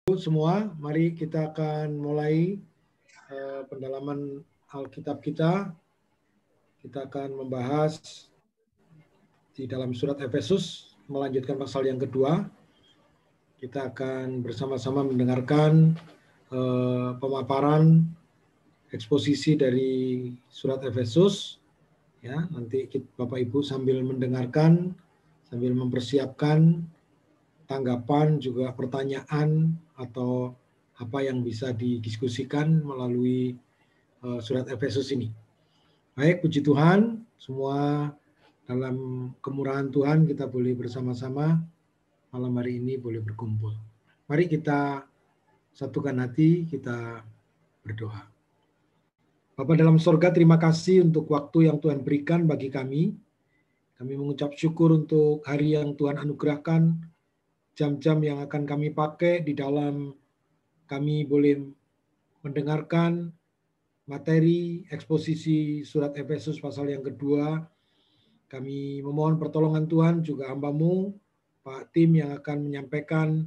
Semua, mari kita akan mulai pendalaman Alkitab kita. Kita akan membahas di dalam surat Efesus, melanjutkan pasal yang kedua. Kita akan bersama-sama mendengarkan pemaparan eksposisi dari surat Efesus. Ya, nanti Bapak Ibu sambil mendengarkan, sambil mempersiapkan tanggapan, juga pertanyaan atau apa yang bisa didiskusikan melalui surat Efesus ini. Baik, puji Tuhan, semua dalam kemurahan Tuhan kita boleh bersama-sama malam hari ini boleh berkumpul. Mari kita satukan hati, kita berdoa. Bapa dalam sorga, terima kasih untuk waktu yang Tuhan berikan bagi kami. Kami mengucap syukur untuk hari yang Tuhan anugerahkan, jam-jam yang akan kami pakai di dalam kami boleh mendengarkan materi eksposisi surat Efesus pasal yang kedua. Kami memohon pertolongan Tuhan, juga hamba-Mu, Pak Tim yang akan menyampaikan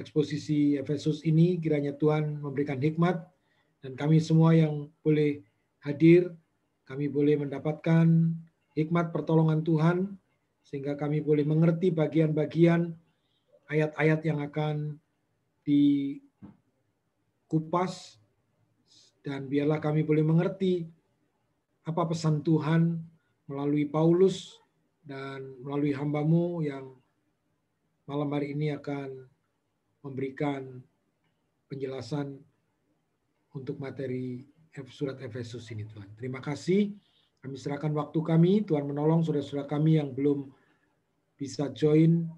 eksposisi Efesus ini, kiranya Tuhan memberikan hikmat, dan kami semua yang boleh hadir, kami boleh mendapatkan hikmat pertolongan Tuhan, sehingga kami boleh mengerti bagian-bagian ayat-ayat yang akan dikupas, dan biarlah kami boleh mengerti apa pesan Tuhan melalui Paulus dan melalui hamba-Mu yang malam hari ini akan memberikan penjelasan untuk materi surat Efesus ini, Tuhan. Terima kasih. Kami serahkan waktu kami, Tuhan menolong saudara-saudara kami yang belum bisa join.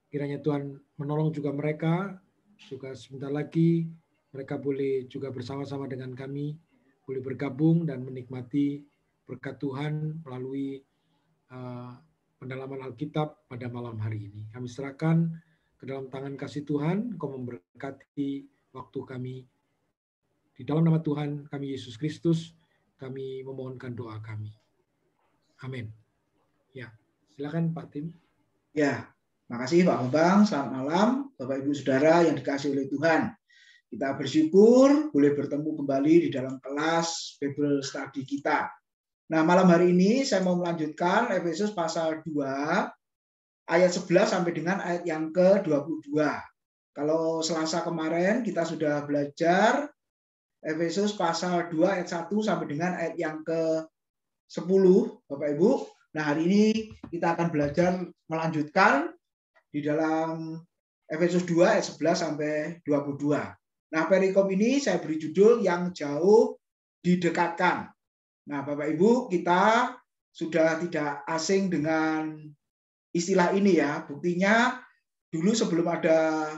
Kiranya Tuhan menolong juga mereka, juga sebentar lagi mereka boleh juga bersama-sama dengan kami, boleh bergabung dan menikmati berkat Tuhan melalui pendalaman Alkitab pada malam hari ini. Kami serahkan ke dalam tangan kasih Tuhan, Engkau memberkati waktu kami. Di dalam nama Tuhan kami Yesus Kristus, kami memohonkan doa kami. Amin. Ya, silakan Pak Tim. Ya, makasih Pak Bambang. Selamat malam, Bapak Ibu Saudara yang dikasihi oleh Tuhan. Kita bersyukur boleh bertemu kembali di dalam kelas Bible Study kita. Nah, malam hari ini saya mau melanjutkan Efesus pasal 2 ayat 11 sampai dengan ayat yang ke-22. Kalau Selasa kemarin kita sudah belajar Efesus pasal 2 ayat 1 sampai dengan ayat yang ke-10, Bapak Ibu. Nah, hari ini kita akan belajar melanjutkan di dalam Efesus 2 ayat 11 sampai 22. Nah, perikop ini saya beri judul yang jauh didekatkan. Nah, Bapak Ibu, kita sudah tidak asing dengan istilah ini ya. Buktinya dulu sebelum ada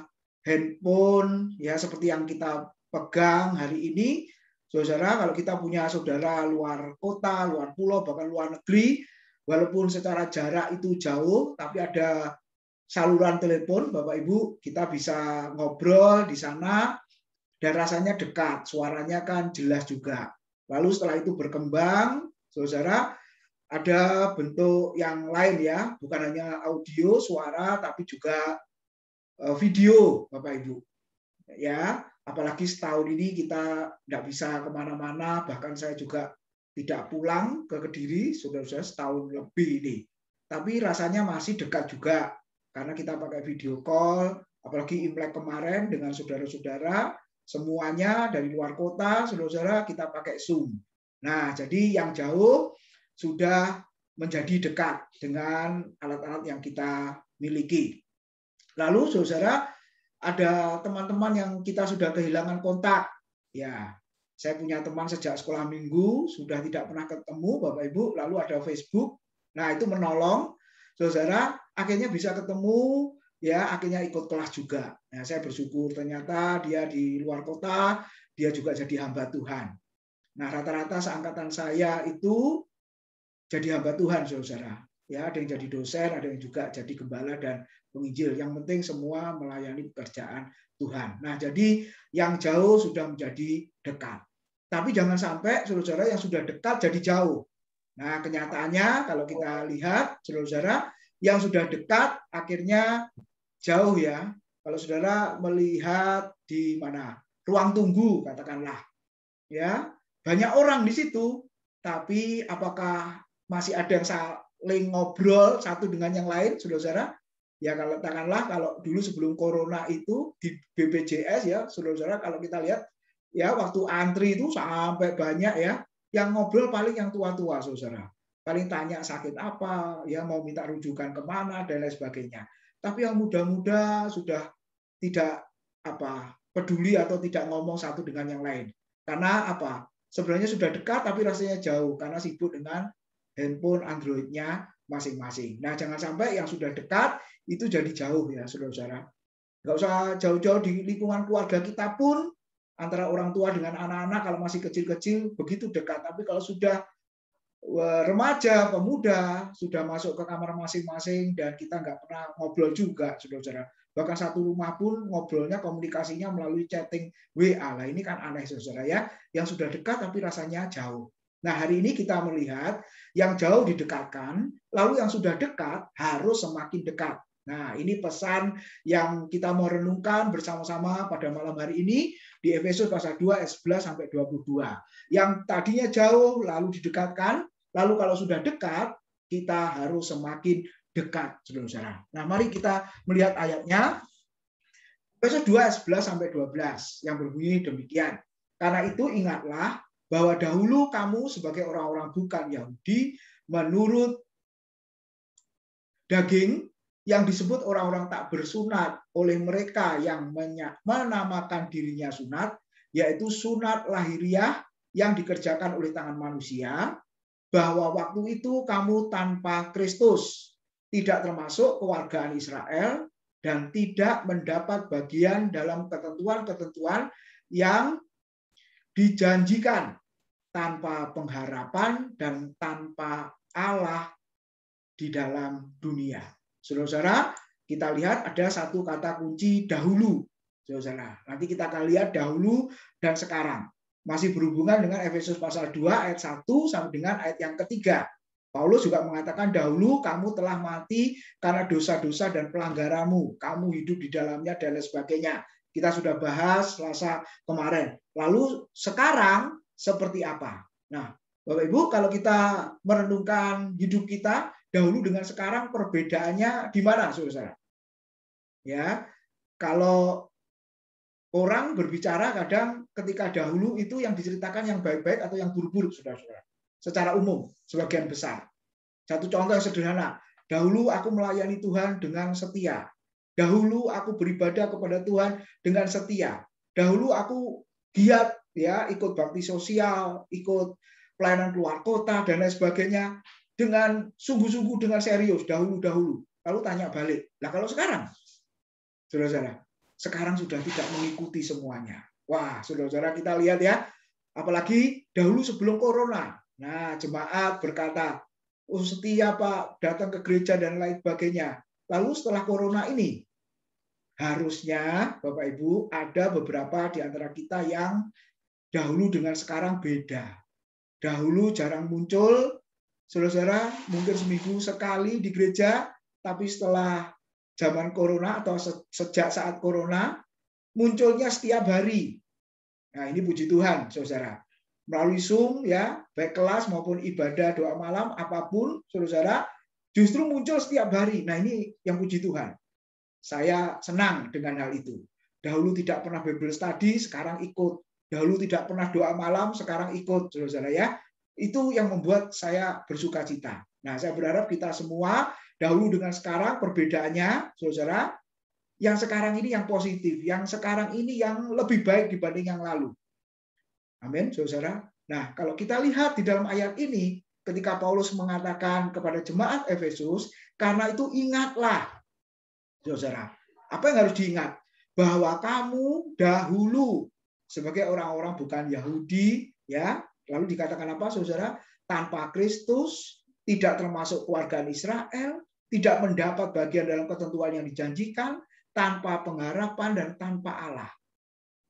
handphone ya seperti yang kita pegang hari ini, saudara, kalau kita punya saudara luar kota, luar pulau, bahkan luar negeri, walaupun secara jarak itu jauh, tapi ada saluran telepon, Bapak Ibu, kita bisa ngobrol di sana dan rasanya dekat, suaranya kan jelas juga. Lalu setelah itu berkembang, saudara, ada bentuk yang lain ya, bukan hanya audio, suara, tapi juga video, Bapak Ibu. Ya, apalagi setahun ini kita tidak bisa kemana-mana, bahkan saya juga tidak pulang ke Kediri, saudara-saudara, setahun lebih ini. Tapi rasanya masih dekat juga, karena kita pakai video call, apalagi Imlek kemarin dengan saudara-saudara, semuanya dari luar kota, saudara-saudara, kita pakai Zoom. Nah, jadi yang jauh sudah menjadi dekat dengan alat-alat yang kita miliki. Lalu, saudara, ada teman-teman yang kita sudah kehilangan kontak. Ya, saya punya teman sejak sekolah minggu, sudah tidak pernah ketemu, Bapak Ibu, lalu ada Facebook. Nah, itu menolong, saudara, akhirnya bisa ketemu, ya, akhirnya ikut kelas juga. Nah, saya bersyukur ternyata dia di luar kota, dia juga jadi hamba Tuhan. Nah, rata-rata seangkatan saya itu jadi hamba Tuhan, saudara. Ya, ada yang jadi dosen, ada yang juga jadi gembala dan penginjil. Yang penting semua melayani pekerjaan Tuhan. Nah, jadi yang jauh sudah menjadi dekat. Tapi jangan sampai saudara-saudara yang sudah dekat jadi jauh. Nah, kenyataannya kalau kita lihat saudara-saudara yang sudah dekat akhirnya jauh ya. Kalau saudara melihat di mana ruang tunggu, katakanlah, ya banyak orang di situ, tapi apakah masih ada yang saling ngobrol satu dengan yang lain, saudara-saudara? Ya kalau katakanlah kalau dulu sebelum corona itu di BPJS ya, saudara-saudara, kalau kita lihat ya waktu antri itu sampai banyak ya, yang ngobrol paling yang tua-tua, saudara. Paling tanya sakit apa, ya mau minta rujukan kemana dan lain sebagainya. Tapi yang muda-muda sudah tidak peduli atau tidak ngomong satu dengan yang lain. Karena apa? Sebenarnya sudah dekat tapi rasanya jauh karena sibuk dengan handphone Android-nya masing-masing. Nah, jangan sampai yang sudah dekat itu jadi jauh ya, saudara-saudara. Nggak usah jauh-jauh di lingkungan keluarga kita pun, antara orang tua dengan anak-anak kalau masih kecil-kecil begitu dekat. Tapi kalau sudah remaja, pemuda, sudah masuk ke kamar masing-masing dan kita nggak pernah ngobrol juga, saudara-saudara. Bahkan satu rumah pun ngobrolnya, komunikasinya melalui chatting WA. Lah ini kan aneh, saudara ya. Yang sudah dekat tapi rasanya jauh. Nah, hari ini kita melihat yang jauh didekatkan, lalu yang sudah dekat harus semakin dekat. Nah, ini pesan yang kita mau renungkan bersama-sama pada malam hari ini di Efesus pasal 2 ayat 11 sampai 22. Yang tadinya jauh lalu didekatkan, lalu kalau sudah dekat kita harus semakin dekat, saudara-saudara. Nah, mari kita melihat ayatnya. Efesus 2 ayat 11 sampai 12 yang berbunyi demikian. Karena itu ingatlah bahwa dahulu kamu sebagai orang-orang bukan Yahudi menurut daging yang disebut orang-orang tak bersunat oleh mereka yang menamakan dirinya sunat, yaitu sunat lahiriah yang dikerjakan oleh tangan manusia, bahwa waktu itu kamu tanpa Kristus, tidak termasuk kewargaan Israel, dan tidak mendapat bagian dalam ketentuan-ketentuan yang dijanjikan, tanpa pengharapan dan tanpa Allah di dalam dunia. Saudara-saudara, kita lihat ada satu kata kunci dahulu. Saudara, nanti kita akan lihat dahulu dan sekarang. Masih berhubungan dengan Efesus pasal 2 ayat 1 sampai dengan ayat yang ketiga. Paulus juga mengatakan dahulu kamu telah mati karena dosa-dosa dan pelanggaranmu. Kamu hidup di dalamnya dan lain sebagainya. Kita sudah bahas Selasa kemarin. Lalu sekarang seperti apa? Nah, Bapak Ibu, kalau kita merenungkan hidup kita dahulu dengan sekarang, perbedaannya di mana, saudara? Ya, kalau orang berbicara kadang ketika dahulu itu yang diceritakan yang baik-baik atau yang buruk-buruk, saudara-saudara. Secara umum, sebagian besar. Satu contoh yang sederhana. Dahulu aku melayani Tuhan dengan setia. Dahulu aku beribadah kepada Tuhan dengan setia. Dahulu aku giat ya, ikut bakti sosial, ikut pelayanan keluar kota dan lain sebagainya dengan sungguh-sungguh, dengan serius dahulu-dahulu. Lalu tanya balik. Lah kalau sekarang, saudara-saudara, sekarang sudah tidak mengikuti semuanya. Wah, saudara-saudara, kita lihat ya, apalagi dahulu sebelum corona. Nah, jemaat berkata, oh setia Pak, datang ke gereja dan lain sebagainya. Lalu setelah corona ini, harusnya Bapak Ibu ada beberapa di antara kita yang dahulu dengan sekarang beda. Dahulu jarang muncul, saudara-saudara, mungkin seminggu sekali di gereja, tapi setelah zaman corona atau sejak saat corona, munculnya setiap hari. Nah, ini puji Tuhan, saudara. Melalui Zoom, ya, baik kelas maupun ibadah doa malam, apapun, saudara, justru muncul setiap hari. Nah, ini yang puji Tuhan. Saya senang dengan hal itu. Dahulu tidak pernah Bible study, sekarang ikut. Dahulu tidak pernah doa malam, sekarang ikut, saudara ya. Itu yang membuat saya bersuka cita. Nah, saya berharap kita semua dahulu dengan sekarang perbedaannya, saudara, yang sekarang ini yang positif, yang sekarang ini yang lebih baik dibanding yang lalu. Amin, saudara. Nah, kalau kita lihat di dalam ayat ini, ketika Paulus mengatakan kepada jemaat Efesus, karena itu ingatlah, saudara. Apa yang harus diingat? Bahwa kamu dahulu sebagai orang-orang bukan Yahudi, ya, lalu dikatakan apa, saudara? Tanpa Kristus, tidak termasuk keluarga Israel, tidak mendapat bagian dalam ketentuan yang dijanjikan, tanpa pengharapan dan tanpa Allah.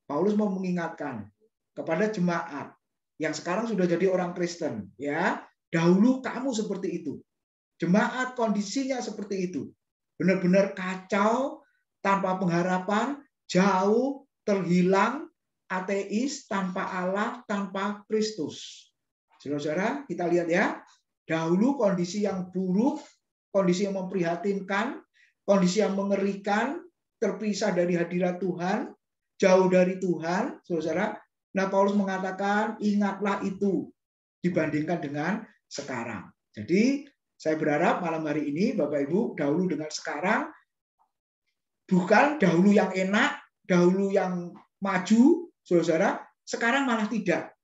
Paulus mau mengingatkan kepada jemaat yang sekarang sudah jadi orang Kristen, ya, dahulu kamu seperti itu. Jemaat kondisinya seperti itu. Benar-benar kacau, tanpa pengharapan, jauh, terhilang, ateis, tanpa Allah, tanpa Kristus. Saudara-saudara, kita lihat ya. Dahulu kondisi yang buruk, kondisi yang memprihatinkan, kondisi yang mengerikan, terpisah dari hadirat Tuhan, jauh dari Tuhan, saudara. Nah, Paulus mengatakan, ingatlah itu dibandingkan dengan sekarang. Jadi, saya berharap malam hari ini, Bapak Ibu, dahulu dengan sekarang, bukan dahulu yang enak, dahulu yang maju, saudara, sekarang malah tidak.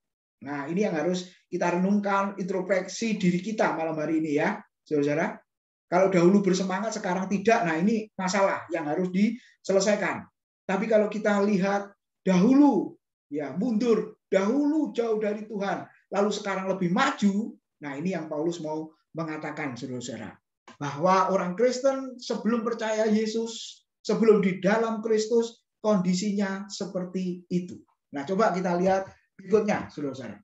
Nah, ini yang harus kita renungkan, introspeksi diri kita malam hari ini ya, saudara. Kalau dahulu bersemangat, sekarang tidak, nah ini masalah yang harus diselesaikan. Tapi kalau kita lihat dahulu, ya mundur, dahulu jauh dari Tuhan, lalu sekarang lebih maju, nah ini yang Paulus mau mengatakan, saudara-saudara. Bahwa orang Kristen sebelum percaya Yesus, sebelum di dalam Kristus, kondisinya seperti itu. Nah, coba kita lihat berikutnya, saudara-saudara.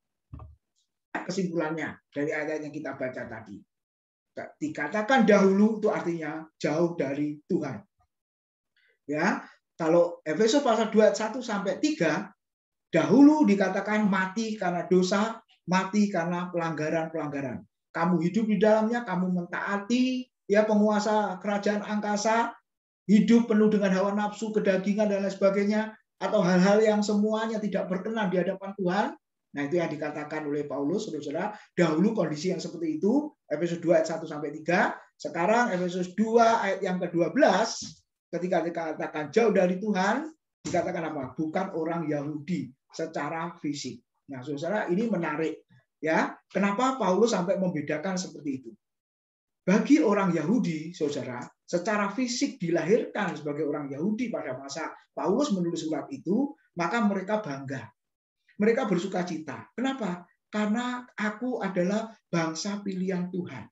Kesimpulannya dari ayat yang kita baca tadi. Dikatakan dahulu itu artinya jauh dari Tuhan. Ya, kalau Efesus pasal 2 ayat 1 sampai 3, dahulu dikatakan mati karena dosa, mati karena pelanggaran-pelanggaran. Kamu hidup di dalamnya, kamu mentaati ya penguasa kerajaan angkasa, hidup penuh dengan hawa nafsu, kedagingan dan lain sebagainya, atau hal-hal yang semuanya tidak berkenan di hadapan Tuhan. Nah, itu yang dikatakan oleh Paulus, saudara-saudara. Dahulu kondisi yang seperti itu, Efesus 2 ayat 1 sampai 3. Sekarang Efesus 2 ayat yang ke-12, ketika dikatakan jauh dari Tuhan, dikatakan apa? Bukan orang Yahudi secara fisik. Nah, saudara, ini menarik ya. Kenapa Paulus sampai membedakan seperti itu? Bagi orang Yahudi, saudara, secara fisik dilahirkan sebagai orang Yahudi pada masa Paulus menulis surat itu, maka mereka bangga. Mereka bersuka cita. Kenapa? Karena aku adalah bangsa pilihan Tuhan.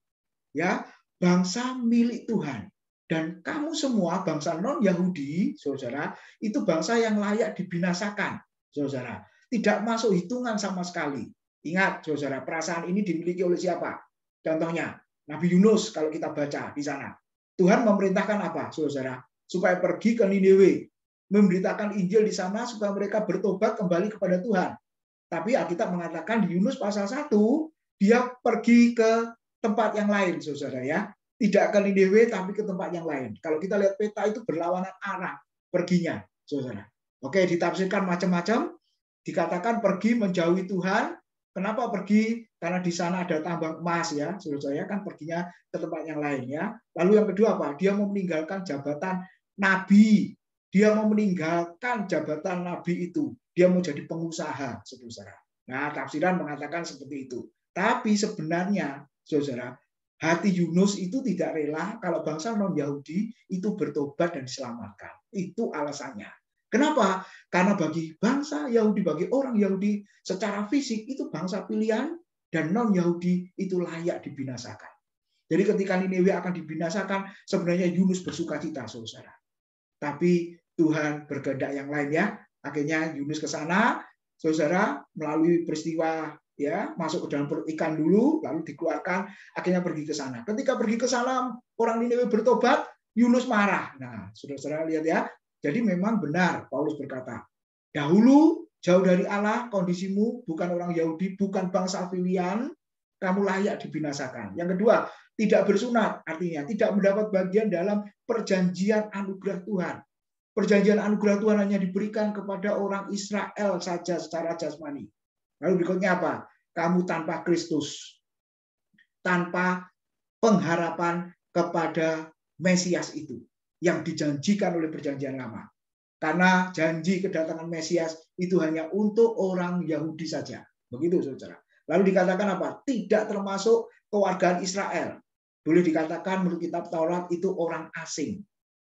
Ya, bangsa milik Tuhan. Dan kamu semua bangsa non-Yahudi, saudara, itu bangsa yang layak dibinasakan, saudara. Tidak masuk hitungan sama sekali. Ingat, saudara, perasaan ini dimiliki oleh siapa? Contohnya, Nabi Yunus kalau kita baca di sana. Tuhan memerintahkan apa, saudara? Supaya pergi ke Niniwe, memberitakan Injil di sana supaya mereka bertobat kembali kepada Tuhan. Tapi Alkitab mengatakan di Yunus pasal 1, dia pergi ke tempat yang lain, saudara ya. Tidak ke Niniwe, tapi ke tempat yang lain. Kalau kita lihat peta itu berlawanan arah perginya, saudara. Oke, ditafsirkan macam-macam. Dikatakan pergi menjauhi Tuhan. Kenapa pergi? Karena di sana ada tambang emas ya, saudara saya kan perginya ke tempat yang lain ya. Lalu yang kedua apa? Dia mau meninggalkan jabatan nabi. Dia mau meninggalkan jabatan nabi itu. Dia mau jadi pengusaha, saudara. Nah, tafsiran mengatakan seperti itu. Tapi sebenarnya, saudara, hati Yunus itu tidak rela kalau bangsa non-Yahudi itu bertobat dan diselamatkan. Itu alasannya. Kenapa? Karena bagi bangsa Yahudi, bagi orang Yahudi secara fisik itu bangsa pilihan dan non-Yahudi itu layak dibinasakan. Jadi ketika Niniwe akan dibinasakan, sebenarnya Yunus bersuka cita, saudara. Tapi Tuhan berkehendak yang lain ya. Akhirnya Yunus ke sana, saudara, melalui peristiwa ya masuk ke dalam perut ikan dulu, lalu dikeluarkan, akhirnya pergi ke sana. Ketika pergi ke sana, orang Niniwe bertobat, Yunus marah. Nah, saudara-saudara lihat ya. Jadi memang benar Paulus berkata, dahulu jauh dari Allah, kondisimu bukan orang Yahudi, bukan bangsa pilihan, kamu layak dibinasakan. Yang kedua, tidak bersunat, artinya tidak mendapat bagian dalam perjanjian anugerah Tuhan. Perjanjian anugerah Tuhan hanya diberikan kepada orang Israel saja secara jasmani. Lalu berikutnya apa? Kamu tanpa Kristus, tanpa pengharapan kepada Mesias itu yang dijanjikan oleh perjanjian lama. Karena janji kedatangan Mesias itu hanya untuk orang Yahudi saja. Begitu, saudara. Lalu dikatakan apa? Tidak termasuk kewargaan Israel. Boleh dikatakan menurut kitab Taurat itu orang asing.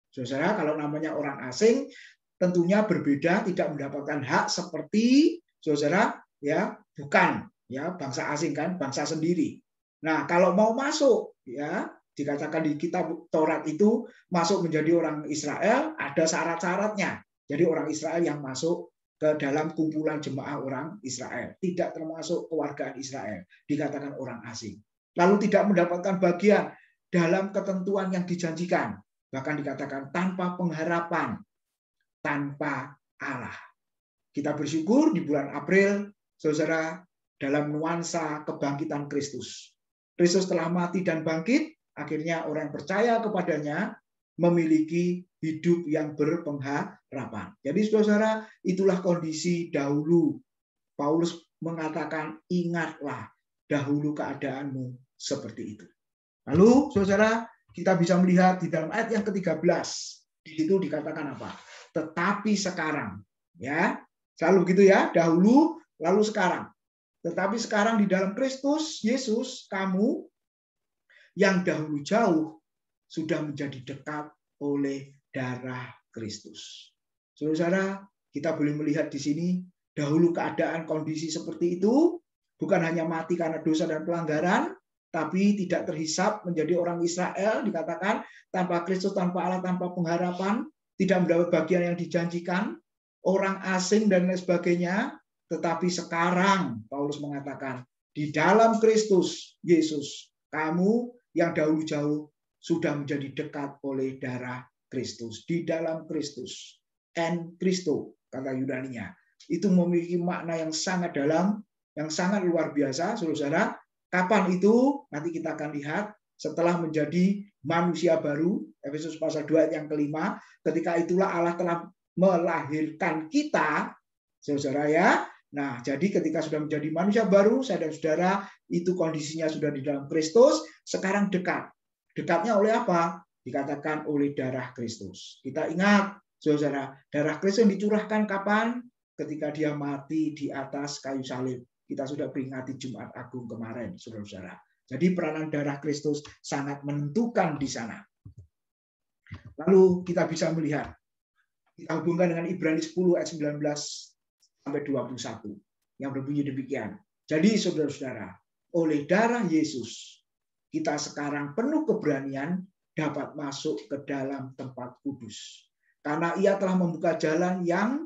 Saudara, kalau namanya orang asing, tentunya berbeda, tidak mendapatkan hak seperti saudara, ya bukan ya bangsa asing kan, bangsa sendiri. Nah, kalau mau masuk, ya dikatakan di kitab Taurat itu masuk menjadi orang Israel, ada syarat-syaratnya. Jadi orang Israel yang masuk ke dalam kumpulan jemaah orang Israel. Tidak termasuk kewargaan Israel. Dikatakan orang asing. Lalu tidak mendapatkan bagian dalam ketentuan yang dijanjikan. bahkan dikatakan tanpa pengharapan, tanpa Allah. Kita bersyukur di bulan April, saudara, dalam nuansa kebangkitan Kristus. Kristus telah mati dan bangkit, akhirnya orang yang percaya kepadanya memiliki hidup yang berpengharapan. Jadi saudara, itulah kondisi dahulu. Paulus mengatakan, ingatlah dahulu keadaanmu seperti itu. Lalu saudara, kita bisa melihat di dalam ayat yang ke-13, di situ dikatakan apa? Tetapi sekarang, ya, selalu begitu ya, dahulu lalu sekarang. Tetapi sekarang di dalam Kristus Yesus, kamu yang dahulu jauh sudah menjadi dekat oleh darah Kristus. Saudara, kita boleh melihat di sini dahulu keadaan kondisi seperti itu, bukan hanya mati karena dosa dan pelanggaran, tapi tidak terhisap menjadi orang Israel, dikatakan tanpa Kristus, tanpa Allah, tanpa pengharapan, tidak mendapat bagian yang dijanjikan, orang asing dan lain sebagainya. Tetapi sekarang Paulus mengatakan, di dalam Kristus Yesus, kamu yang dahulu jauh sudah menjadi dekat oleh darah Kristus. Di dalam Kristus, en Kristo, kata Yunaninya. Itu memiliki makna yang sangat dalam, yang sangat luar biasa, saudara. Kapan itu? Nanti kita akan lihat setelah menjadi manusia baru, Efesus pasal 2 ayat yang kelima, ketika itulah Allah telah melahirkan kita, saudara ya. Nah, jadi ketika sudah menjadi manusia baru, saya dan saudara, itu kondisinya sudah di dalam Kristus, sekarang dekat. Dekatnya oleh apa? Dikatakan oleh darah Kristus. Kita ingat, saudara, darah Kristus yang dicurahkan kapan? Ketika dia mati di atas kayu salib. Kita sudah peringati Jumat Agung kemarin, saudara-saudara. Jadi peranan darah Kristus sangat menentukan di sana. Lalu kita bisa melihat, kita hubungkan dengan Ibrani 10 ayat 19 sampai 21 yang berbunyi demikian. Jadi saudara-saudara, oleh darah Yesus kita sekarang penuh keberanian dapat masuk ke dalam tempat kudus. Karena ia telah membuka jalan yang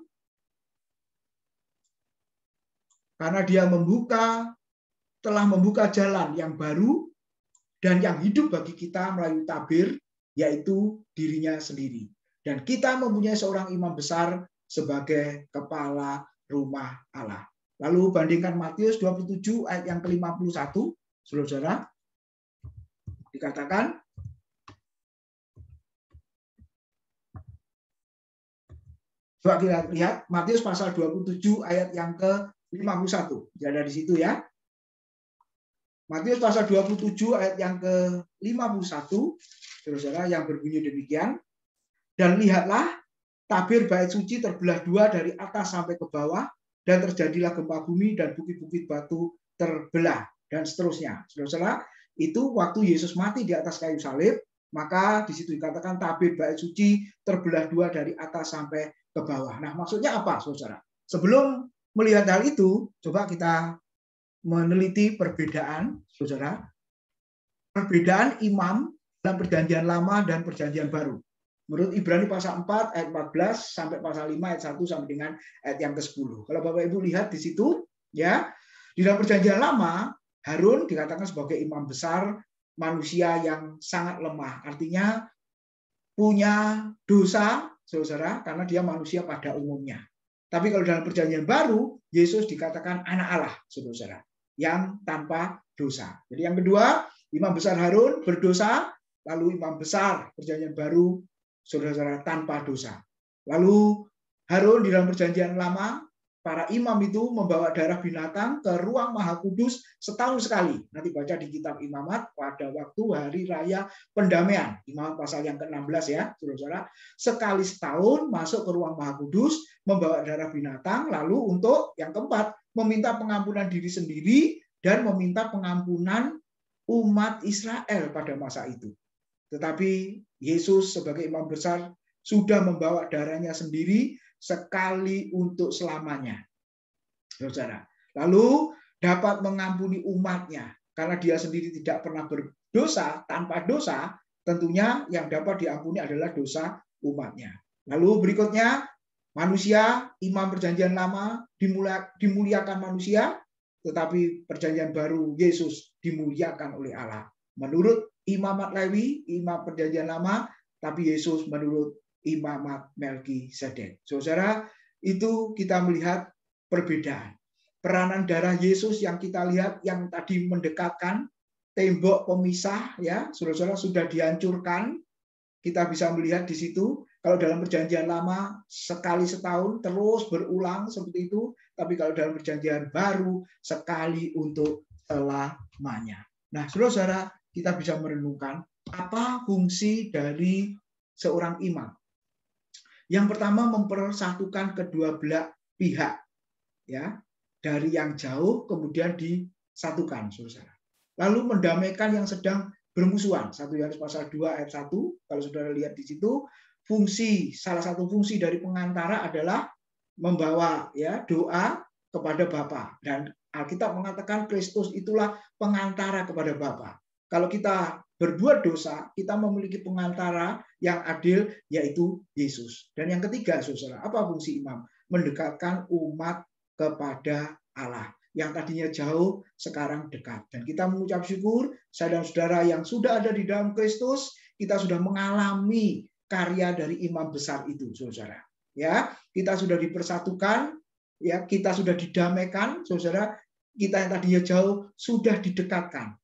telah membuka jalan yang baru dan yang hidup bagi kita melalui tabir, yaitu dirinya sendiri. Dan kita mempunyai seorang imam besar sebagai kepala rumah Allah. Lalu bandingkan Matius 27 ayat yang ke-51, saudara-saudara, dikatakan, coba kita lihat Matius pasal 27 ayat yang ke-51. Ada di situ ya. Matius pasal 27 ayat yang ke-51, saudara-saudara, yang berbunyi demikian. Dan lihatlah, tabir bait suci terbelah dua dari atas sampai ke bawah, dan terjadilah gempa bumi dan bukit-bukit batu terbelah, dan seterusnya. Saudara-saudara, itu waktu Yesus mati di atas kayu salib, maka di situ dikatakan tabir bait suci terbelah dua dari atas sampai ke bawah. Nah, maksudnya apa, saudara? Sebelum melihat hal itu, coba kita meneliti perbedaan, saudara. Perbedaan imam dalam perjanjian lama dan perjanjian baru. Menurut Ibrani pasal 4 ayat 14 sampai pasal 5 ayat 1 sampai dengan ayat yang ke-10. Kalau Bapak Ibu lihat di situ, ya, di dalam perjanjian lama Harun dikatakan sebagai imam besar, manusia yang sangat lemah. Artinya punya dosa, saudara, karena dia manusia pada umumnya. Tapi kalau dalam perjanjian baru, Yesus dikatakan anak Allah, saudara, yang tanpa dosa. Jadi yang kedua, imam besar Harun berdosa, lalu imam besar perjanjian baru, saudara-saudara, tanpa dosa. Lalu Harun di dalam perjanjian lama, para imam itu membawa darah binatang ke ruang maha kudus setahun sekali. Nanti baca di kitab Imamat pada waktu hari raya pendamaian. Imamat pasal yang ke-16 ya, saudara-saudara. Sekali setahun masuk ke ruang maha kudus, membawa darah binatang, lalu untuk yang keempat, meminta pengampunan diri sendiri dan meminta pengampunan umat Israel pada masa itu. Tetapi Yesus sebagai imam besar sudah membawa darahnya sendiri sekali untuk selamanya. Saudara. Lalu dapat mengampuni umatnya karena dia sendiri tidak pernah berdosa, tanpa dosa, tentunya yang dapat diampuni adalah dosa umatnya. Lalu berikutnya, manusia, imam perjanjian lama dimuliakan manusia, tetapi perjanjian baru Yesus dimuliakan oleh Allah. Menurut Imamat Lewi, imam perjanjian lama, tapi Yesus menurut imamat Melkisedek. Saudara, itu kita melihat perbedaan. Peranan darah Yesus yang kita lihat yang tadi mendekatkan tembok pemisah, ya, saudara-saudara, sudah dihancurkan. Kita bisa melihat di situ. Kalau dalam perjanjian lama sekali setahun terus berulang seperti itu, tapi kalau dalam perjanjian baru sekali untuk selamanya. Nah, saudara-saudara, kita bisa merenungkan apa fungsi dari seorang imam. Yang pertama, mempersatukan kedua belah pihak, ya, dari yang jauh kemudian disatukan, saudara. Lalu mendamaikan yang sedang bermusuhan. 1 Yohanes pasal 2 ayat 1, kalau saudara lihat di situ, salah satu fungsi dari pengantara adalah membawa, ya, doa kepada Bapa. Dan Alkitab mengatakan Kristus itulah pengantara kepada Bapa. Kalau kita berbuat dosa, kita memiliki pengantara yang adil, yaitu Yesus. Dan yang ketiga, saudara, apa fungsi imam? Mendekatkan umat kepada Allah. Yang tadinya jauh, sekarang dekat. Dan kita mengucap syukur, saya dan saudara yang sudah ada di dalam Kristus, kita sudah mengalami karya dari imam besar itu, saudara. Ya, kita sudah dipersatukan, ya, kita sudah didamaikan, saudara. Kita yang tadinya jauh sudah didekatkan.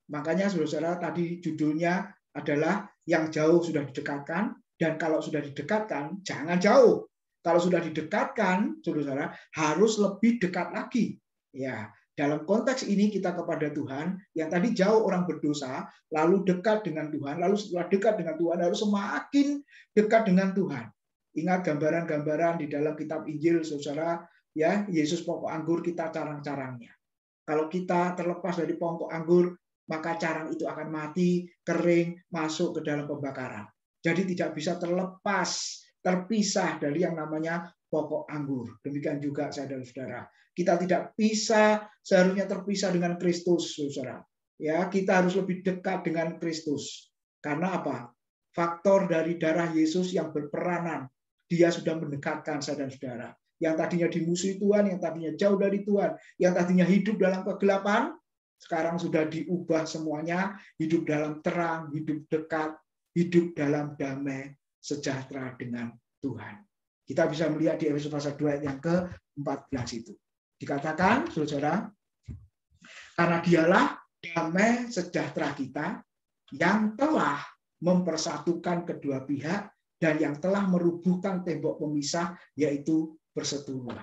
Makanya, saudara, tadi judulnya adalah yang jauh sudah didekatkan, dan kalau sudah didekatkan, jangan jauh. Kalau sudah didekatkan, saudara, harus lebih dekat lagi. Ya, dalam konteks ini kita kepada Tuhan, yang tadi jauh orang berdosa, lalu dekat dengan Tuhan, lalu setelah dekat dengan Tuhan, lalu semakin dekat dengan Tuhan. Ingat gambaran-gambaran di dalam kitab Injil, saudara, ya, Yesus pokok anggur, kita carang-carangnya. Kalau kita terlepas dari pokok anggur, maka carang itu akan mati, kering, masuk ke dalam pembakaran. Jadi tidak bisa terlepas, terpisah dari yang namanya pokok anggur. Demikian juga saya dan saudara. Kita tidak bisa seharusnya terpisah dengan Kristus, saudara. Ya, kita harus lebih dekat dengan Kristus. Karena apa? Faktor dari darah Yesus yang berperanan. Dia sudah mendekatkan saya dan saudara. Yang tadinya dimusuhi Tuhan, yang tadinya jauh dari Tuhan, yang tadinya hidup dalam kegelapan, sekarang sudah diubah semuanya, hidup dalam terang, hidup dekat, hidup dalam damai sejahtera dengan Tuhan. Kita bisa melihat di Efesus pasal 2 yang ke-14 itu. Dikatakan, saudara, karena dialah damai sejahtera kita yang telah mempersatukan kedua pihak dan yang telah merubuhkan tembok pemisah, yaitu perseteruan.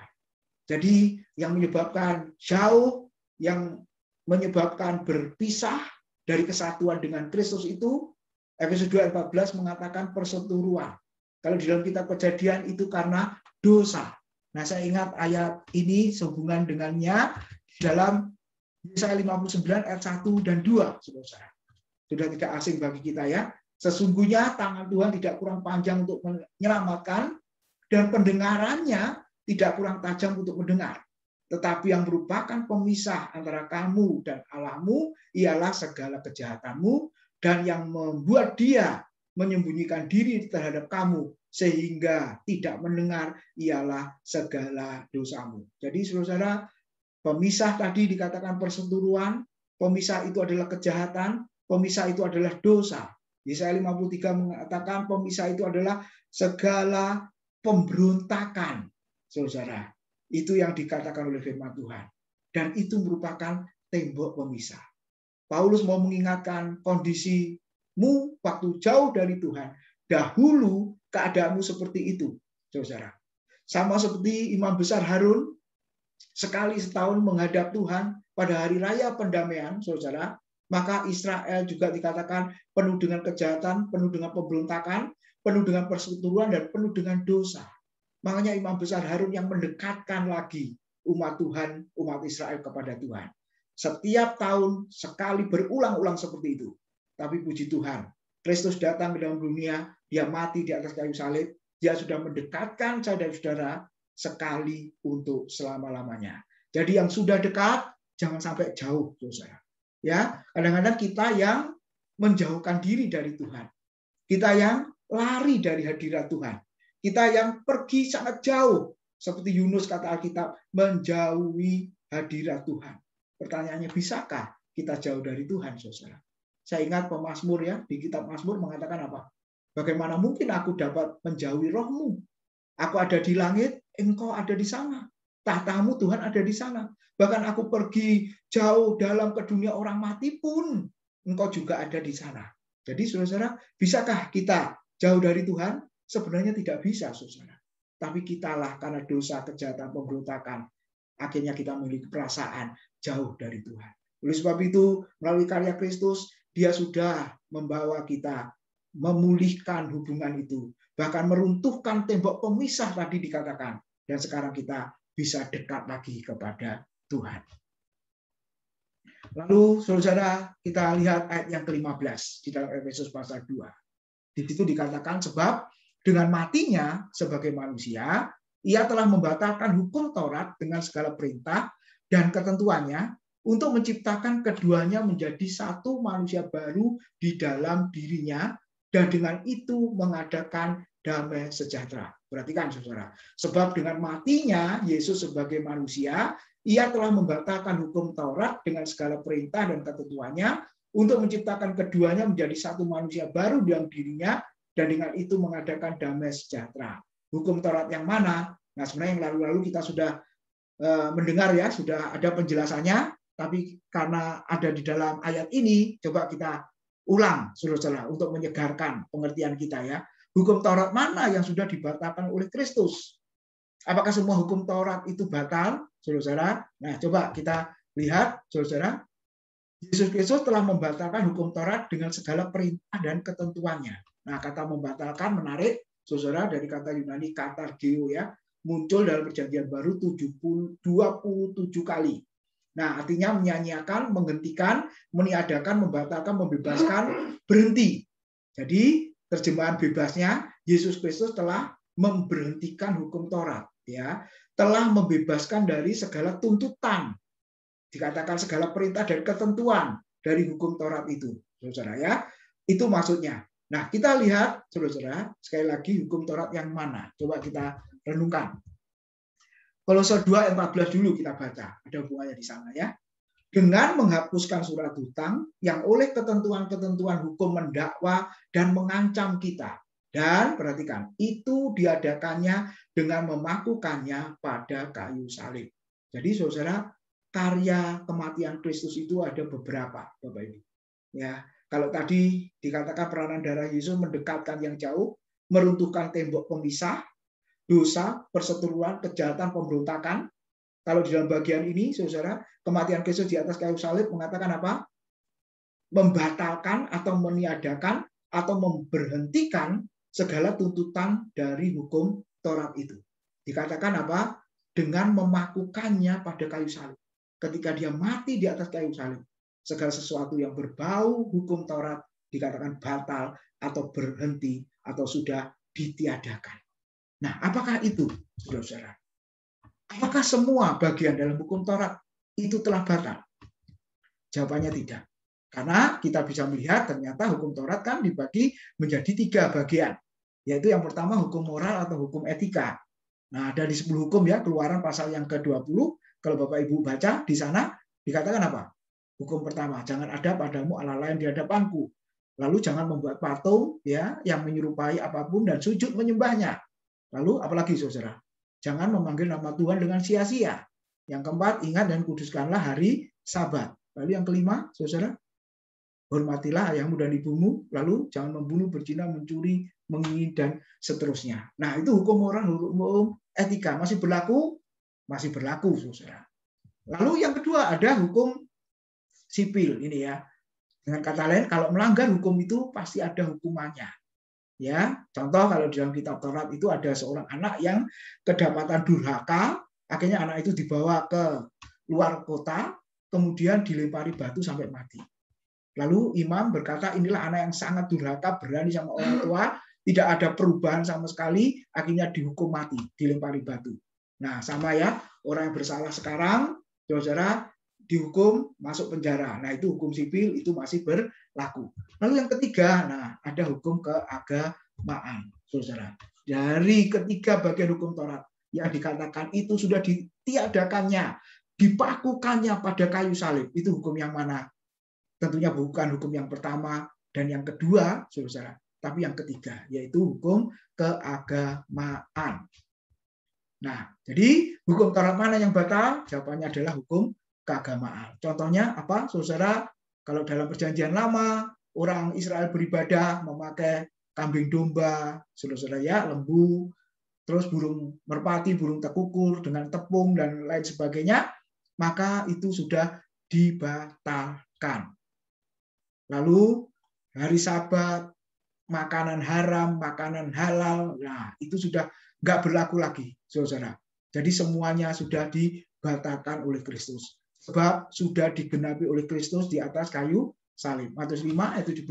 Jadi yang menyebabkan jauh, yang menyebabkan berpisah dari kesatuan dengan Kristus itu, Efesus 2:14 mengatakan perseteruan. Kalau di dalam kitab Kejadian itu karena dosa. Nah, saya ingat ayat ini sehubungan dengannya dalam Yesaya 59 ayat 1 dan 2, saudara. Sudah tidak asing bagi kita, ya. Sesungguhnya tangan Tuhan tidak kurang panjang untuk menyelamatkan, dan pendengarannya tidak kurang tajam untuk mendengar. Tetapi yang merupakan pemisah antara kamu dan Allahmu ialah segala kejahatanmu, dan yang membuat dia menyembunyikan diri terhadap kamu sehingga tidak mendengar ialah segala dosamu. Jadi saudara, pemisah tadi dikatakan perseteruan, pemisah itu adalah kejahatan, pemisah itu adalah dosa. Yesaya 53 mengatakan pemisah itu adalah segala pemberontakan. Saudara, itu yang dikatakan oleh firman Tuhan. Dan itu merupakan tembok pemisah. Paulus mau mengingatkan kondisimu waktu jauh dari Tuhan. Dahulu keadaanmu seperti itu, saudara. Sama seperti Imam Besar Harun, sekali setahun menghadap Tuhan pada hari raya pendamaian, saudara, maka Israel juga dikatakan penuh dengan kejahatan, penuh dengan pemberontakan, penuh dengan perseteruan, dan penuh dengan dosa. Makanya Imam Besar Harun yang mendekatkan lagi umat Tuhan, umat Israel kepada Tuhan. Setiap tahun sekali berulang-ulang seperti itu. Tapi puji Tuhan, Kristus datang ke dalam dunia, dia mati di atas kayu salib, dia sudah mendekatkan saya dan saudara sekali untuk selama-lamanya. Jadi yang sudah dekat, jangan sampai jauh, saudara. Ya, kadang-kadang kita yang menjauhkan diri dari Tuhan. Kita yang lari dari hadirat Tuhan. Kita yang pergi sangat jauh. Seperti Yunus kata Alkitab, menjauhi hadirat Tuhan. Pertanyaannya, bisakah kita jauh dari Tuhan, saudara? Saya ingat pemazmur, ya, di kitab Mazmur mengatakan apa? Bagaimana mungkin aku dapat menjauhi rohmu? Aku ada di langit, engkau ada di sana. Tahtamu Tuhan ada di sana. Bahkan aku pergi jauh dalam ke dunia orang mati pun, engkau juga ada di sana. Jadi saudara-saudara, bisakah kita jauh dari Tuhan? Sebenarnya tidak bisa, saudara. Tapi kitalah karena dosa, kejahatan, pemberontakan, akhirnya kita memiliki perasaan jauh dari Tuhan. Oleh sebab itu, melalui karya Kristus, Dia sudah membawa kita memulihkan hubungan itu, bahkan meruntuhkan tembok pemisah tadi dikatakan, dan sekarang kita bisa dekat lagi kepada Tuhan. Lalu saudara, kita lihat ayat yang ke-15 di dalam Efesus pasal 2. Di situ dikatakan, sebab dengan matinya sebagai manusia, ia telah membatalkan hukum Taurat dengan segala perintah dan ketentuannya untuk menciptakan keduanya menjadi satu manusia baru di dalam dirinya, dan dengan itu mengadakan damai sejahtera. Perhatikan saudara, sebab dengan matinya Yesus sebagai manusia, ia telah membatalkan hukum Taurat dengan segala perintah dan ketentuannya untuk menciptakan keduanya menjadi satu manusia baru dalam dirinya, dan dengan itu mengadakan damai sejahtera. Hukum Taurat yang mana? Nah, sebenarnya yang lalu-lalu kita sudah mendengar ya, sudah ada penjelasannya, tapi karena ada di dalam ayat ini, coba kita ulang, saudara-saudara, untuk menyegarkan pengertian kita ya. Hukum Taurat mana yang sudah dibatalkan oleh Kristus? Apakah semua hukum Taurat itu batal, saudara-saudara? Nah, coba kita lihat, saudara-saudara. Yesus Kristus telah membatalkan hukum Taurat dengan segala perintah dan ketentuannya. Nah, kata membatalkan menarik, saudara, dari kata Yunani katargeo ya, muncul dalam Perjanjian Baru 27 kali. Nah, artinya menyanyiakan, menghentikan, meniadakan, membatalkan, membebaskan, berhenti. Jadi, terjemahan bebasnya, Yesus Kristus telah memberhentikan hukum Taurat, ya, telah membebaskan dari segala tuntutan. Dikatakan segala perintah dan ketentuan dari hukum Taurat itu, saudara ya. Itu maksudnya. Nah, kita lihat, saudara, sekali lagi hukum Taurat yang mana? Coba kita renungkan. Kolose 2 ayat 14 dulu kita baca, ada hubungannya di sana ya. Dengan menghapuskan surat hutang yang oleh ketentuan-ketentuan hukum mendakwa dan mengancam kita. Dan perhatikan, itu diadakannya dengan memakukannya pada kayu salib. Jadi saudara, karya kematian Kristus itu ada beberapa, Bapak Ibu. Ya, kalau tadi dikatakan peranan darah Yesus mendekatkan yang jauh, meruntuhkan tembok pemisah, dosa, perseteruan, kejahatan, pemberontakan. Kalau di dalam bagian ini, saudara, kematian Kristus di atas kayu salib mengatakan apa? Membatalkan atau meniadakan atau memberhentikan segala tuntutan dari hukum Taurat itu. Dikatakan apa? Dengan memakukannya pada kayu salib. Ketika dia mati di atas kayu salib, segala sesuatu yang berbau hukum Taurat dikatakan batal atau berhenti atau sudah ditiadakan. Nah, apakah itu, saudara-saudara? Apakah semua bagian dalam hukum Taurat itu telah batal? Jawabannya tidak. Karena kita bisa melihat ternyata hukum Taurat kan dibagi menjadi 3 bagian. Yaitu yang pertama hukum moral atau hukum etika. Nah, dari 10 hukum ya, Keluaran pasal yang ke-20, kalau Bapak Ibu baca di sana dikatakan apa? Hukum pertama, jangan ada padamu Allah lain di hadapanku. Lalu jangan membuat patung ya yang menyerupai apapun dan sujud menyembahnya. Lalu apalagi saudara? Jangan memanggil nama Tuhan dengan sia-sia. Yang keempat, ingat dan kuduskanlah hari Sabat. Lalu yang kelima, saudara, hormatilah ayahmu dan ibumu. Lalu jangan membunuh, berzina, mencuri, menginginkan dan seterusnya. Nah, itu hukum moral, hukum etika masih berlaku, saudara. Lalu yang kedua ada hukum sipil ini ya. Dengan kata lain, kalau melanggar hukum itu pasti ada hukumannya. Ya, contoh kalau di dalam kitab Taurat itu ada seorang anak yang kedapatan durhaka, akhirnya anak itu dibawa ke luar kota, kemudian dilempari batu sampai mati. Lalu imam berkata, inilah anak yang sangat durhaka, berani sama orang tua, tidak ada perubahan sama sekali, akhirnya dihukum mati, dilempari batu. Nah, sama ya, orang yang bersalah sekarang, saudara, dihukum masuk penjara. Nah, itu hukum sipil itu masih berlaku. Lalu yang ketiga, nah ada hukum keagamaan, saudara. Dari ketiga bagian hukum Taurat yang dikatakan itu sudah ditiadakannya, dipakukannya pada kayu salib. Itu hukum yang mana? Tentunya bukan hukum yang pertama dan yang kedua, saudara. tapi yang ketiga, yaitu hukum keagamaan. Nah, jadi hukum Taurat mana yang batal? Jawabannya adalah hukum keagamaan. Contohnya apa, saudara? Kalau dalam Perjanjian Lama, orang Israel beribadah memakai kambing domba, saudara ya, lembu, terus burung merpati, burung tekukur dengan tepung dan lain sebagainya, maka itu sudah dibatalkan. Lalu hari Sabat, makanan haram, makanan halal, nah itu sudah nggak berlaku lagi, saudara. Jadi semuanya sudah dibatalkan oleh Kristus. Sebab sudah digenapi oleh Kristus di atas kayu salib. Matius 5 ayat 17,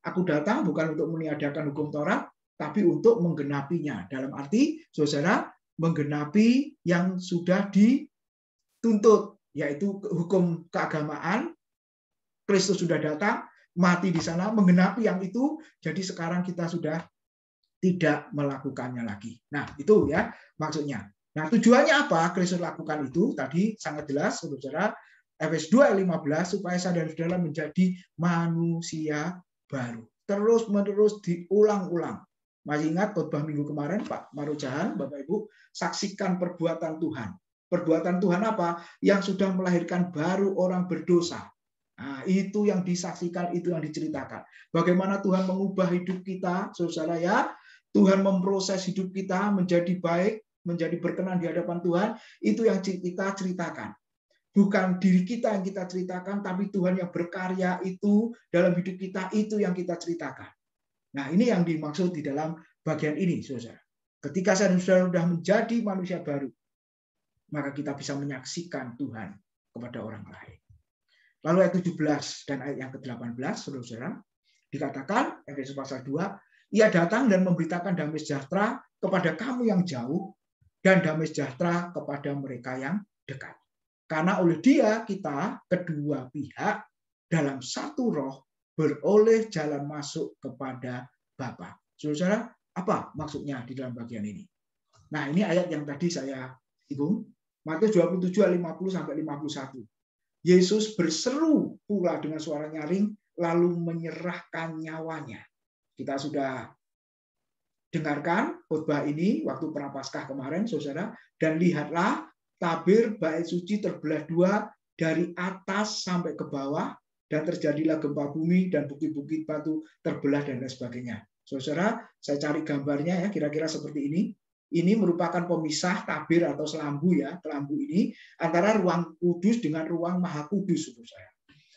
aku datang bukan untuk meniadakan hukum Taurat, tapi untuk menggenapinya. Dalam arti, saudara, menggenapi yang sudah dituntut, yaitu hukum keagamaan. Kristus sudah datang, mati di sana, menggenapi yang itu, jadi sekarang kita sudah tidak melakukannya lagi. Nah, itu ya maksudnya. Nah, tujuannya apa Kristus lakukan itu? Tadi sangat jelas, saudara, Efesus 2 ayat 15, supaya saudara-saudara menjadi manusia baru. Terus-menerus diulang-ulang. Masih ingat khotbah minggu kemarin, Pak Marujahan, Bapak Ibu, saksikan perbuatan Tuhan. Perbuatan Tuhan apa? Yang sudah melahirkan baru orang berdosa. Nah, itu yang disaksikan, itu yang diceritakan. Bagaimana Tuhan mengubah hidup kita, saudara ya. Tuhan memproses hidup kita menjadi baik, menjadi berkenan di hadapan Tuhan, itu yang kita ceritakan. Bukan diri kita yang kita ceritakan, tapi Tuhan yang berkarya itu dalam hidup kita, itu yang kita ceritakan. Nah, ini yang dimaksud di dalam bagian ini, saudara. Ketika saudara sudah menjadi manusia baru, maka kita bisa menyaksikan Tuhan kepada orang lain. Lalu ayat 17 dan ayat yang ke-18, saudara, dikatakan, Efesus pasal 2, Ia datang dan memberitakan damai sejahtera kepada kamu yang jauh dan damai sejahtera kepada mereka yang dekat. Karena oleh Dia kita kedua pihak dalam satu roh beroleh jalan masuk kepada Bapa. Saudara, apa maksudnya di dalam bagian ini? Nah, ini ayat yang tadi saya singgung, Matius 27 ayat 50 sampai 51. Yesus berseru pula dengan suara nyaring lalu menyerahkan nyawanya. Kita sudah dengarkan khotbah ini waktu Prapaskah kemarin, saudara, dan lihatlah tabir bait suci terbelah dua dari atas sampai ke bawah, dan terjadilah gempa bumi dan bukit-bukit batu terbelah dan lain sebagainya. Saudara, saya cari gambarnya ya, kira-kira seperti ini. Ini merupakan pemisah tabir atau selambu ya, kelambu ini antara ruang kudus dengan ruang maha kudus, saudara.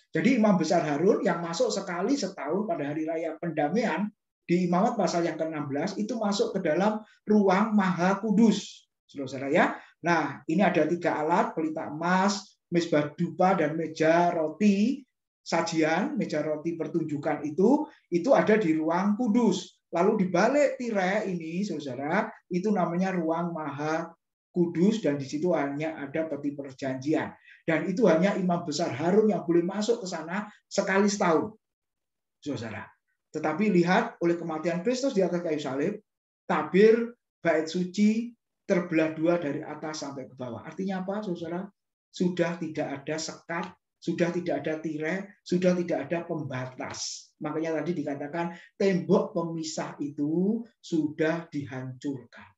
Jadi Imam Besar Harun yang masuk sekali setahun pada hari raya pendamaian di Imamat pasal yang ke-16 itu masuk ke dalam ruang maha kudus, saudara ya. Nah, ini ada 3 alat, pelita emas, mezbah dupa dan meja roti sajian, meja roti pertunjukan itu ada di ruang kudus. Lalu di balik tirai ini, saudara, itu namanya ruang maha kudus dan di situ hanya ada peti perjanjian. Dan itu hanya Imam Besar Harun yang boleh masuk ke sana sekali setahun, saudara. Tetapi lihat, oleh kematian Kristus di atas kayu salib, tabir bait suci terbelah dua dari atas sampai ke bawah. Artinya apa, saudara? Sudah tidak ada sekat, sudah tidak ada tirai, sudah tidak ada pembatas. Makanya tadi dikatakan tembok pemisah itu sudah dihancurkan.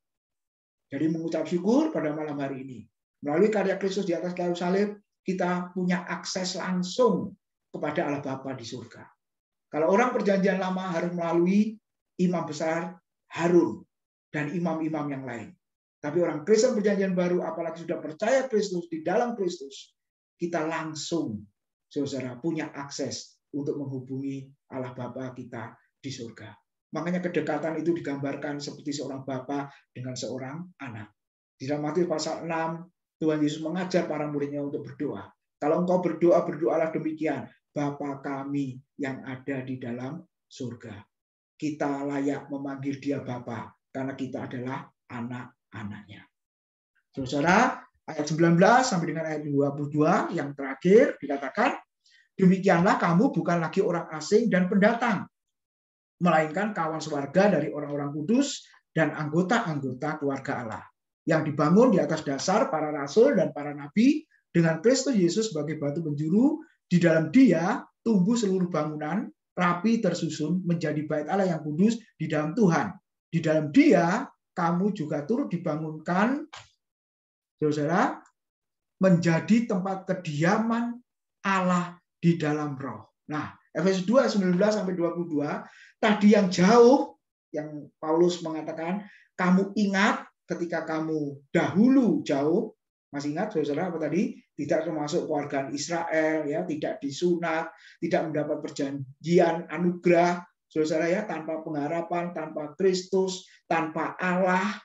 Jadi mengucap syukur pada malam hari ini. Melalui karya Kristus di atas kayu salib, kita punya akses langsung kepada Allah Bapa di surga. Kalau orang perjanjian lama harus melalui imam besar Harun dan imam-imam yang lain. Tapi orang Kristen perjanjian baru, apalagi sudah percaya Kristus, di dalam Kristus, kita langsung, saudara, punya akses untuk menghubungi Allah Bapa kita di surga. Makanya kedekatan itu digambarkan seperti seorang bapa dengan seorang anak. Di dalam Matius pasal 6, Tuhan Yesus mengajar para muridnya untuk berdoa. Kalau engkau berdoa, berdoalah demikian. Bapa kami yang ada di dalam surga. Kita layak memanggil dia Bapa, karena kita adalah anak-anaknya. Saudara, ayat 19 sampai dengan ayat 22 yang terakhir dikatakan, demikianlah kamu bukan lagi orang asing dan pendatang, melainkan kawan sewarga dari orang-orang kudus dan anggota-anggota keluarga Allah, yang dibangun di atas dasar para rasul dan para nabi dengan Kristus Yesus sebagai batu penjuru. Di dalam Dia tumbuh seluruh bangunan rapi, tersusun menjadi bait Allah yang kudus di dalam Tuhan. Di dalam Dia kamu juga turut dibangunkan, saudara, menjadi tempat kediaman Allah di dalam roh. Nah, Efesus 2, 19-22, tadi yang jauh, yang Paulus mengatakan, kamu ingat ketika kamu dahulu jauh, masih ingat saudara apa tadi? Tidak termasuk keluarga Israel, ya, tidak disunat, tidak mendapat perjanjian anugerah, saudara ya, tanpa pengharapan, tanpa Kristus, tanpa Allah,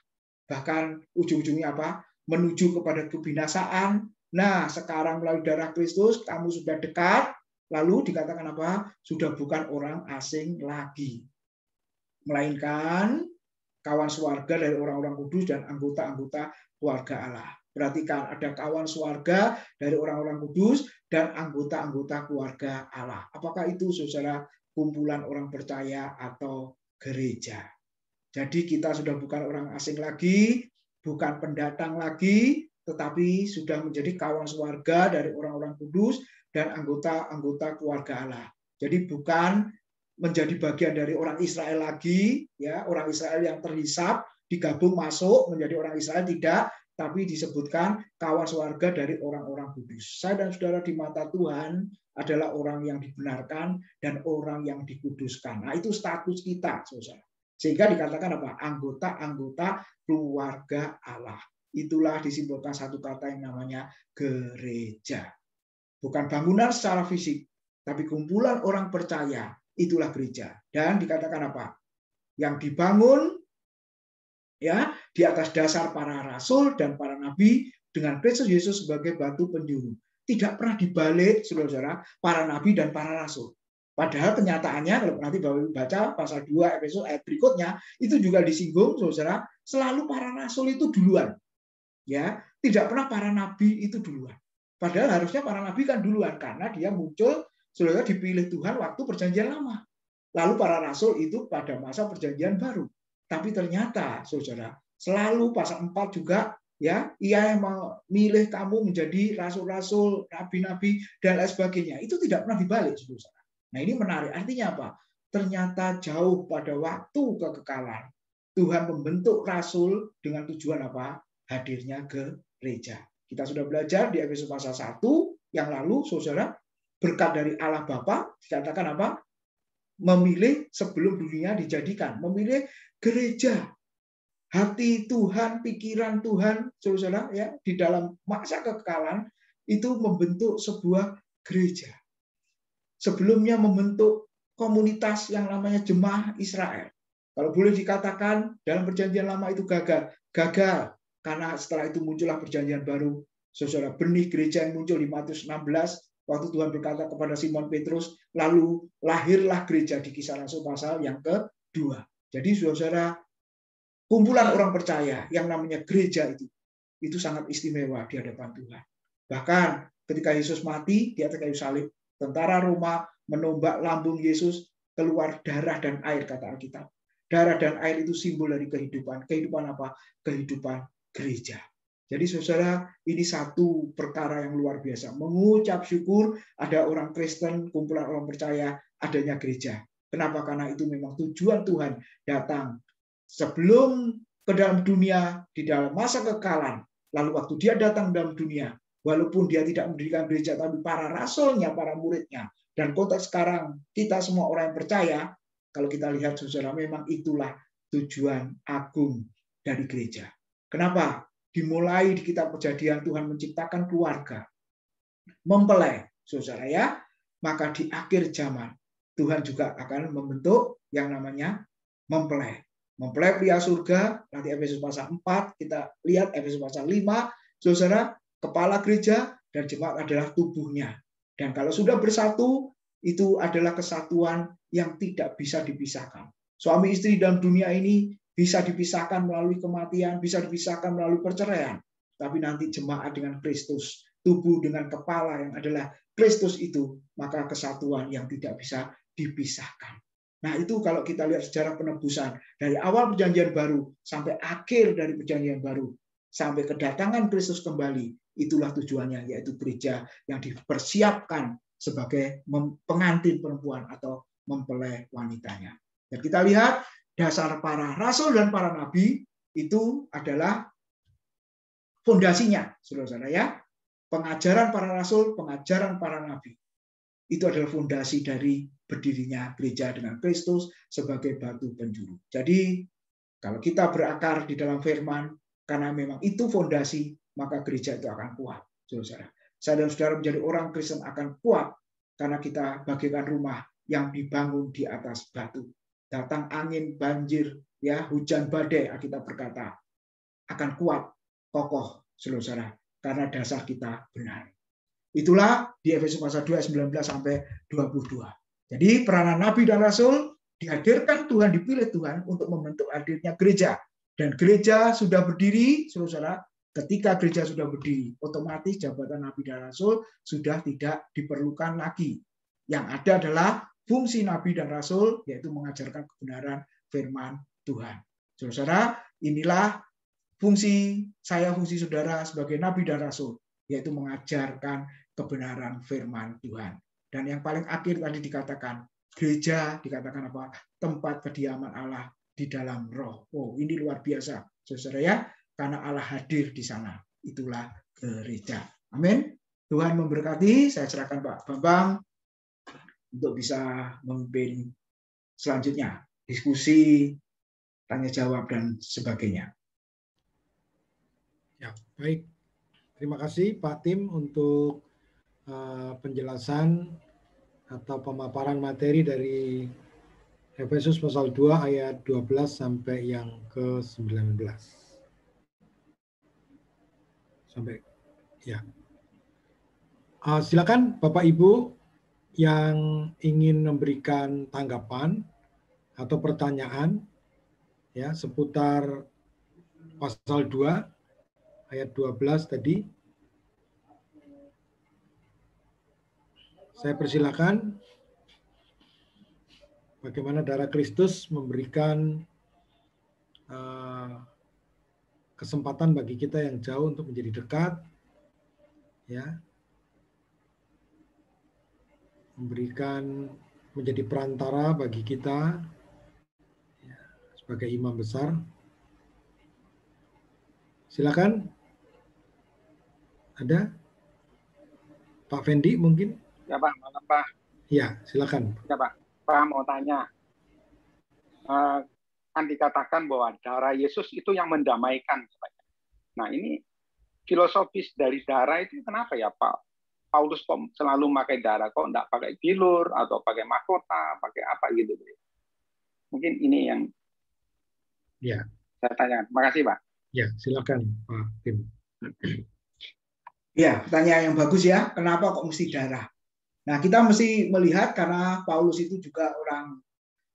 bahkan ujung-ujungnya apa? Menuju kepada kebinasaan. Nah, sekarang melalui darah Kristus kamu sudah dekat, lalu dikatakan apa? Sudah bukan orang asing lagi, melainkan kawan sewarga dari orang-orang kudus dan anggota-anggota keluarga Allah. Perhatikan, ada kawan sewarga dari orang-orang kudus dan anggota-anggota keluarga Allah. Apakah itu, saudara, kumpulan orang percaya atau gereja? Jadi kita sudah bukan orang asing lagi, bukan pendatang lagi, tetapi sudah menjadi kawan sewarga dari orang-orang kudus dan anggota-anggota keluarga Allah. Jadi bukan menjadi bagian dari orang Israel lagi, ya, orang Israel yang terhisap digabung masuk menjadi orang Israel, tidak, tapi disebutkan kawan sewarga dari orang-orang kudus. Saya dan saudara di mata Tuhan adalah orang yang dibenarkan dan orang yang dikuduskan. Nah, itu status kita, saudara. Sehingga dikatakan apa? Anggota-anggota keluarga Allah. Itulah disimbolkan satu kata yang namanya gereja. Bukan bangunan secara fisik, tapi kumpulan orang percaya. Itulah gereja. Dan dikatakan apa? Yang dibangun ya di atas dasar para rasul dan para nabi dengan Kristus Yesus sebagai batu penjuru. Tidak pernah dibalik, saudara-saudara, para nabi dan para rasul. Padahal kenyataannya kalau nanti baca pasal 2 Efesus ayat berikutnya itu juga disinggung, saudara, selalu para rasul itu duluan. Ya, tidak pernah para nabi itu duluan. Padahal harusnya para nabi kan duluan karena dia muncul, saudara, dipilih Tuhan waktu perjanjian lama. Lalu para rasul itu pada masa perjanjian baru. Tapi ternyata, saudara, selalu pasal 4 juga, ya, ia yang memilih kamu menjadi rasul-rasul, nabi-nabi dan lain sebagainya. Itu tidak pernah dibalik, saudara. Nah, ini menarik. Artinya apa? Ternyata jauh pada waktu kekekalan Tuhan membentuk rasul dengan tujuan apa? Hadirnya gereja. Kita sudah belajar di Efesus pasal 1 yang lalu, saudara, berkat dari Allah Bapa dikatakan apa? Memilih sebelum dunia dijadikan, memilih gereja. Hati Tuhan, pikiran Tuhan, saudara, ya, di dalam masa kekekalan itu membentuk sebuah gereja. Sebelumnya membentuk komunitas yang namanya jemaah Israel. Kalau boleh dikatakan dalam perjanjian lama itu gagal. Gagal karena setelah itu muncullah perjanjian baru. Saudara, benih gereja yang muncul di Matius 16 waktu Tuhan berkata kepada Simon Petrus, lalu lahirlah gereja di Kisah Rasul pasal yang kedua. Jadi saudara, kumpulan orang percaya yang namanya gereja itu sangat istimewa di hadapan Tuhan. Bahkan ketika Yesus mati di atas kayu salib, tentara Roma menombak lambung Yesus, keluar darah dan air, kata Alkitab. Darah dan air itu simbol dari kehidupan. Kehidupan apa? Kehidupan gereja. Jadi saudara, ini satu perkara yang luar biasa. Mengucap syukur ada orang Kristen, kumpulan orang percaya, adanya gereja. Kenapa? Karena itu memang tujuan Tuhan datang sebelum ke dalam dunia, di dalam masa kekekalan. Lalu waktu dia datang dalam dunia, walaupun dia tidak mendirikan gereja, tapi para rasulnya, para muridnya. Dan konteks sekarang, kita semua orang yang percaya, kalau kita lihat, saudara, memang itulah tujuan agung dari gereja. Kenapa? Dimulai di kitab Kejadian, Tuhan menciptakan keluarga. Mempelai, saudara ya. Maka di akhir zaman, Tuhan juga akan membentuk yang namanya mempelai. Mempelai pria surga, nanti Efesus pasal 4, kita lihat Efesus pasal 5, saudara, kepala gereja dan jemaat adalah tubuhnya. Dan kalau sudah bersatu, itu adalah kesatuan yang tidak bisa dipisahkan. Suami istri dalam dunia ini bisa dipisahkan melalui kematian, bisa dipisahkan melalui perceraian. Tapi nanti jemaat dengan Kristus, tubuh dengan kepala yang adalah Kristus itu, maka kesatuan yang tidak bisa dipisahkan. Nah, itu kalau kita lihat sejarah penebusan dari awal perjanjian baru sampai akhir dari perjanjian baru, sampai kedatangan Kristus kembali, itulah tujuannya, yaitu gereja yang dipersiapkan sebagai pengantin perempuan atau mempelai wanitanya. Dan kita lihat dasar para rasul dan para nabi itu adalah fondasinya, saudara-saudara ya. Pengajaran para rasul, pengajaran para nabi. Itu adalah fondasi dari berdirinya gereja dengan Kristus sebagai batu penjuru. Jadi kalau kita berakar di dalam firman, karena memang itu fondasi, maka gereja itu akan kuat, saudara. Saya dan saudara menjadi orang Kristen akan kuat karena kita bagaikan rumah yang dibangun di atas batu. Datang angin, banjir, ya hujan badai, Alkitab berkata, akan kuat, kokoh, saudara, karena dasar kita benar. Itulah di Efesus pasal 2 ayat 19 sampai 22. Jadi peranan nabi dan rasul dihadirkan Tuhan, dipilih Tuhan untuk membentuk hadirnya gereja. Dan gereja sudah berdiri, saudara. Ketika gereja sudah berdiri, otomatis jabatan nabi dan rasul sudah tidak diperlukan lagi. Yang ada adalah fungsi nabi dan rasul, yaitu mengajarkan kebenaran firman Tuhan. Saudara, inilah fungsi saya, fungsi saudara sebagai nabi dan rasul, yaitu mengajarkan kebenaran firman Tuhan. Dan yang paling akhir tadi dikatakan, gereja dikatakan apa? Tempat kediaman Allah di dalam roh. Oh, ini luar biasa, saudara ya, karena Allah hadir di sana. Itulah gereja. Amin. Tuhan memberkati. Saya serahkan Pak Bambang untuk bisa memimpin selanjutnya diskusi, tanya jawab dan sebagainya. Ya, baik. Terima kasih Pak Tim untuk penjelasan atau pemaparan materi dari Efesus pasal 2 ayat 12 sampai yang ke-19. Sampai ya. Silakan Bapak Ibu yang ingin memberikan tanggapan atau pertanyaan ya seputar pasal 2 ayat 12 tadi. Saya persilakan. Bagaimana darah Kristus memberikan kesempatan bagi kita yang jauh untuk menjadi dekat, ya, memberikan menjadi perantara bagi kita ya, sebagai imam besar. Silakan. Ada Pak Fendi mungkin? Ya Pak, malam Pak. Ya, silakan. Ya Pak, Pak mau tanya. Kan dikatakan bahwa darah Yesus itu yang mendamaikan. Nah ini filosofis dari darah itu kenapa ya Pak? Paulus kok selalu pakai darah, kok enggak pakai bilur atau pakai mahkota, pakai apa gitu? Mungkin ini yang ya saya tanyakan. Terima kasih Pak. Ya, silakan Pak Tim. Ya, pertanyaan yang bagus ya. Kenapa kok mesti darah? Nah, kita mesti melihat karena Paulus itu juga orang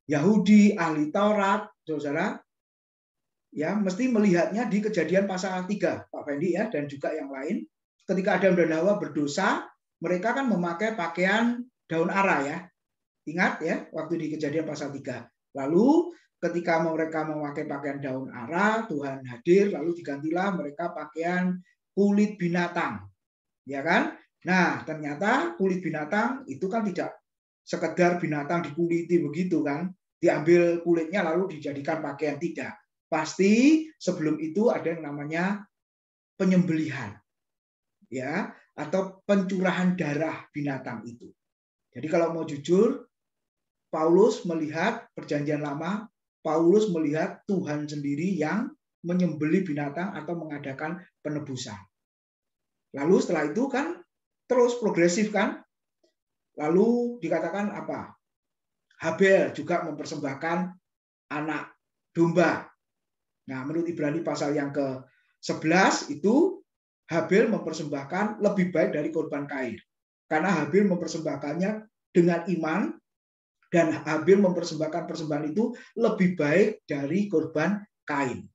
Yahudi, ahli Taurat, saudara. Ya, mesti melihatnya di Kejadian pasal 3, Pak Fendi ya, dan juga yang lain. Ketika Adam dan Hawa berdosa, mereka kan memakai pakaian daun ara ya. Ingat ya, waktu di Kejadian pasal 3. Lalu ketika mereka memakai pakaian daun ara, Tuhan hadir, lalu digantilah mereka pakaian kulit binatang. Ya kan? Nah, ternyata kulit binatang itu kan tidak sekedar binatang dikuliti begitu kan, diambil kulitnya lalu dijadikan pakaian, tidak. Pasti sebelum itu ada yang namanya penyembelihan. Ya, atau pencurahan darah binatang itu. Jadi kalau mau jujur, Paulus melihat perjanjian lama, Paulus melihat Tuhan sendiri yang menyembelih binatang atau mengadakan penebusan. Lalu setelah itu kan terus progresif kan. Lalu dikatakan apa? Habel juga mempersembahkan anak domba. Nah, menurut Ibrani pasal yang ke-11 itu Habel mempersembahkan lebih baik dari korban Kain. Karena Habel mempersembahkannya dengan iman dan Habel mempersembahkan persembahan itu lebih baik dari korban Kain.